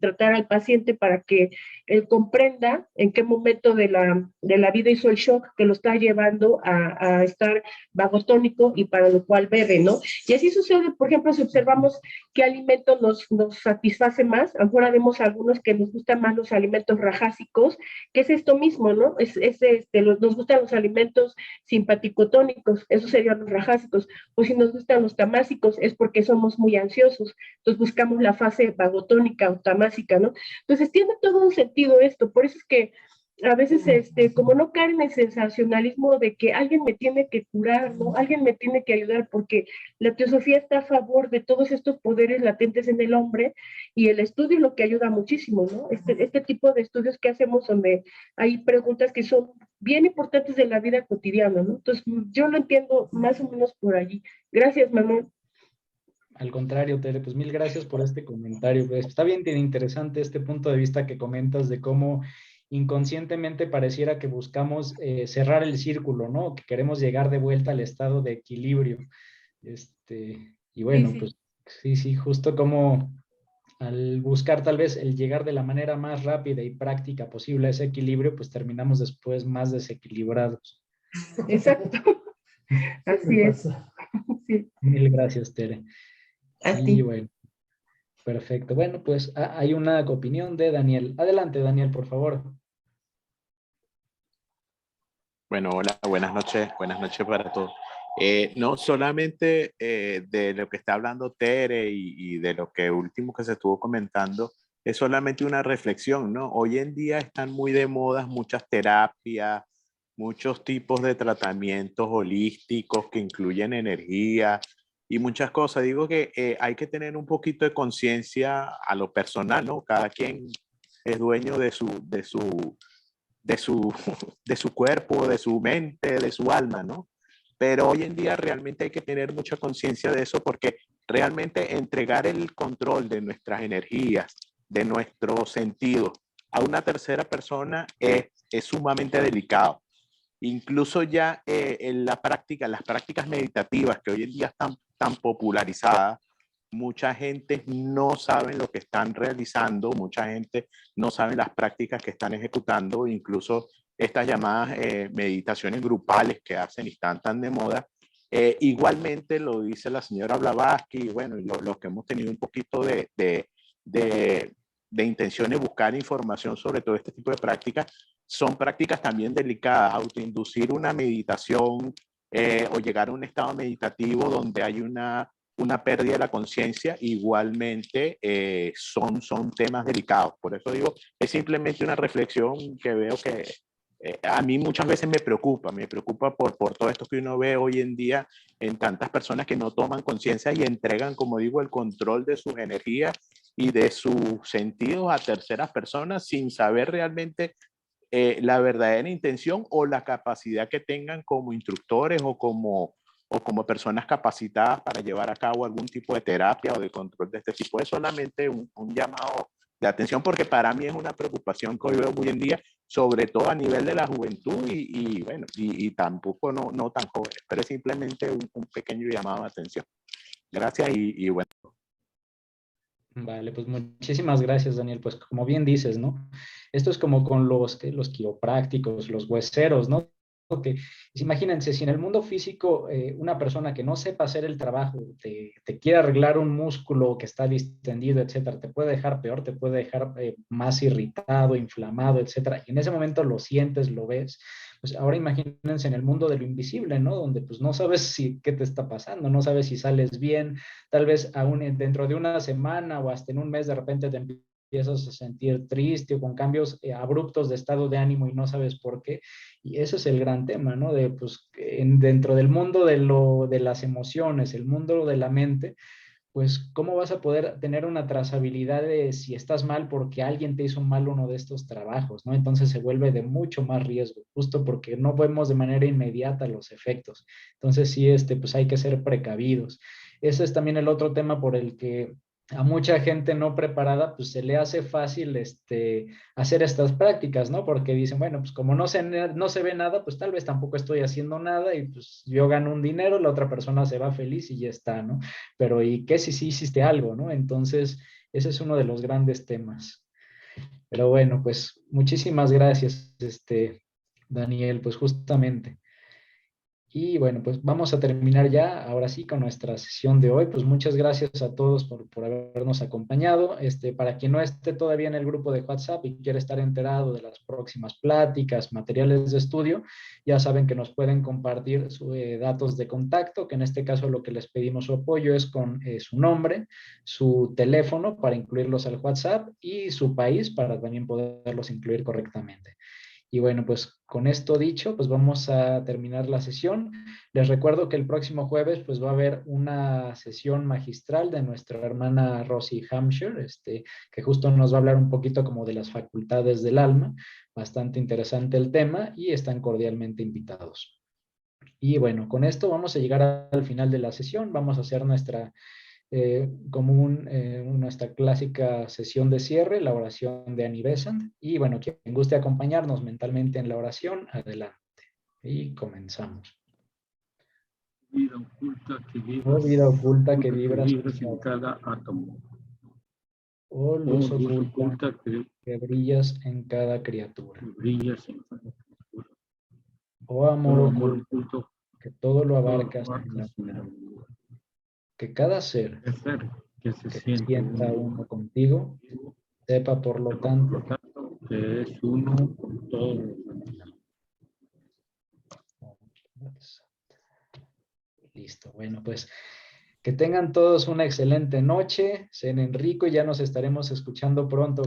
tratar al paciente para que él comprenda en qué momento de la vida hizo el shock que lo está llevando a estar vagotónico y para lo cual bebe, ¿no? Y así sucede, por ejemplo, si observamos qué alimento nos satisface más, ahora vemos algunos que nos gustan más los alimentos rajásicos, que es esto mismo, ¿no? Nos gustan los alimentos simpaticotónicos, esos serían los rajásicos, o si nos gustan los tamásicos es porque somos muy ansiosos, entonces buscamos la fase vagotónica o tamásica, ¿no? Entonces tiene todo un sentido esto, por eso es que a veces, como no caer en el sensacionalismo de que alguien me tiene que curar, ¿no? Alguien me tiene que ayudar, porque la teosofía está a favor de todos estos poderes latentes en el hombre, y el estudio es lo que ayuda muchísimo, ¿no? Este tipo de estudios que hacemos donde hay preguntas que son bien importantes de la vida cotidiana, ¿no? Entonces, yo lo entiendo más o menos por allí. Gracias, Manuel. Al contrario, Tere, pues mil gracias por este comentario. Pues, está bien interesante este punto de vista que comentas de cómo inconscientemente pareciera que buscamos cerrar el círculo, ¿no? Que queremos llegar de vuelta al estado de equilibrio. Y bueno, Sí, sí. pues sí, sí, justo como al buscar tal vez el llegar de la manera más rápida y práctica posible a ese equilibrio, pues terminamos después más desequilibrados. Exacto, así es. Sí, Mil gracias, Tere. a Y ti. bueno, perfecto. Bueno, pues hay una opinión de Daniel. Adelante, Daniel, por favor. Bueno, hola, buenas noches para todos. No solamente de lo que está hablando Tere y de lo que último que se estuvo comentando, es solamente una reflexión, ¿no? Hoy en día están muy de moda muchas terapias, muchos tipos de tratamientos holísticos que incluyen energía y muchas cosas. Digo que hay que tener un poquito de conciencia a lo personal, ¿no? Cada quien es dueño de su, de su cuerpo, de su mente, de su alma, ¿no? Pero hoy en día realmente hay que tener mucha conciencia de eso porque realmente entregar el control de nuestras energías, de nuestros sentidos a una tercera persona es sumamente delicado. Incluso ya en la práctica, las prácticas meditativas que hoy en día están tan popularizadas, mucha gente no sabe lo que están realizando, mucha gente no sabe las prácticas que están ejecutando, incluso estas llamadas meditaciones grupales que hacen y están tan de moda. Igualmente lo dice la señora Blavatsky, bueno, y lo que hemos tenido un poquito de intención de buscar información sobre todo este tipo de prácticas, son prácticas también delicadas. Autoinducir una meditación o llegar a un estado meditativo donde hay una pérdida de la conciencia, igualmente son temas delicados. Por eso digo, es simplemente una reflexión que veo que a mí muchas veces me preocupa por todo esto que uno ve hoy en día en tantas personas que no toman conciencia y entregan, como digo, el control de sus energías y de sus sentidos a terceras personas sin saber realmente la verdadera intención o la capacidad que tengan como instructores o como personas capacitadas para llevar a cabo algún tipo de terapia o de control de este tipo. Es solamente un llamado de atención porque para mí es una preocupación que hoy veo muy en día, sobre todo a nivel de la juventud bueno, y tampoco no tan jóvenes, pero es simplemente un pequeño llamado de atención. Gracias y bueno. Vale, pues muchísimas gracias, Daniel. Pues como bien dices, ¿no? Esto es como con los quiroprácticos, los hueseros, ¿no? Que, imagínense, si en el mundo físico una persona que no sepa hacer el trabajo te quiere arreglar un músculo que está distendido, etcétera, te puede dejar peor, te puede dejar más irritado, inflamado, etcétera. Y en ese momento lo sientes, lo ves. Pues ahora imagínense en el mundo de lo invisible, ¿no? Donde pues no sabes qué te está pasando, no sabes si sales bien, tal vez aún dentro de una semana o hasta en un mes de repente te empiezas a sentir triste o con cambios abruptos de estado de ánimo y no sabes por qué. Y ese es el gran tema, ¿no? De, pues, dentro del mundo de las emociones, el mundo de la mente, pues, ¿cómo vas a poder tener una trazabilidad de si estás mal porque alguien te hizo mal uno de estos trabajos, ¿no? Entonces se vuelve de mucho más riesgo, justo porque no vemos de manera inmediata los efectos. Entonces sí, pues hay que ser precavidos. Ese es también el otro tema por el que a mucha gente no preparada, pues se le hace fácil hacer estas prácticas, ¿no? Porque dicen, bueno, pues como no se ve nada, pues tal vez tampoco estoy haciendo nada y pues yo gano un dinero, la otra persona se va feliz y ya está, ¿no? Pero ¿y qué si sí hiciste algo, no? Entonces, ese es uno de los grandes temas. Pero bueno, pues muchísimas gracias, Daniel, pues justamente. Y bueno, pues vamos a terminar ya, ahora sí, con nuestra sesión de hoy. Pues muchas gracias a todos por habernos acompañado. Para quien no esté todavía en el grupo de WhatsApp y quiere estar enterado de las próximas pláticas, materiales de estudio, ya saben que nos pueden compartir sus datos de contacto, que en este caso lo que les pedimos su apoyo es con su nombre, su teléfono para incluirlos al WhatsApp y su país para también poderlos incluir correctamente. Y bueno, pues con esto dicho, pues vamos a terminar la sesión. Les recuerdo que el próximo jueves pues va a haber una sesión magistral de nuestra hermana Rosie Hampshire, que justo nos va a hablar un poquito como de las facultades del alma. Bastante interesante el tema y están cordialmente invitados. Y bueno, con esto vamos a llegar al final de la sesión. Vamos a hacer como nuestra clásica sesión de cierre, la oración de Annie Besant. Y bueno, quien guste acompañarnos mentalmente en la oración, adelante. Y comenzamos. Vida oculta que Oh vida oculta que vibras vibras en cada átomo. oh luz Luz oculta oculta que brillas en cada criatura. brillas en cada criatura. Oh amor oculto Oculto que todo lo todo abarcas en la abarcas en unidad. la unidad. Que cada ser Es ser que se que se siente sienta uno uno contigo, sepa por lo tanto que es uno con todos los demás. Listo, bueno, pues que tengan todos una excelente noche, cenen rico y ya nos estaremos escuchando pronto.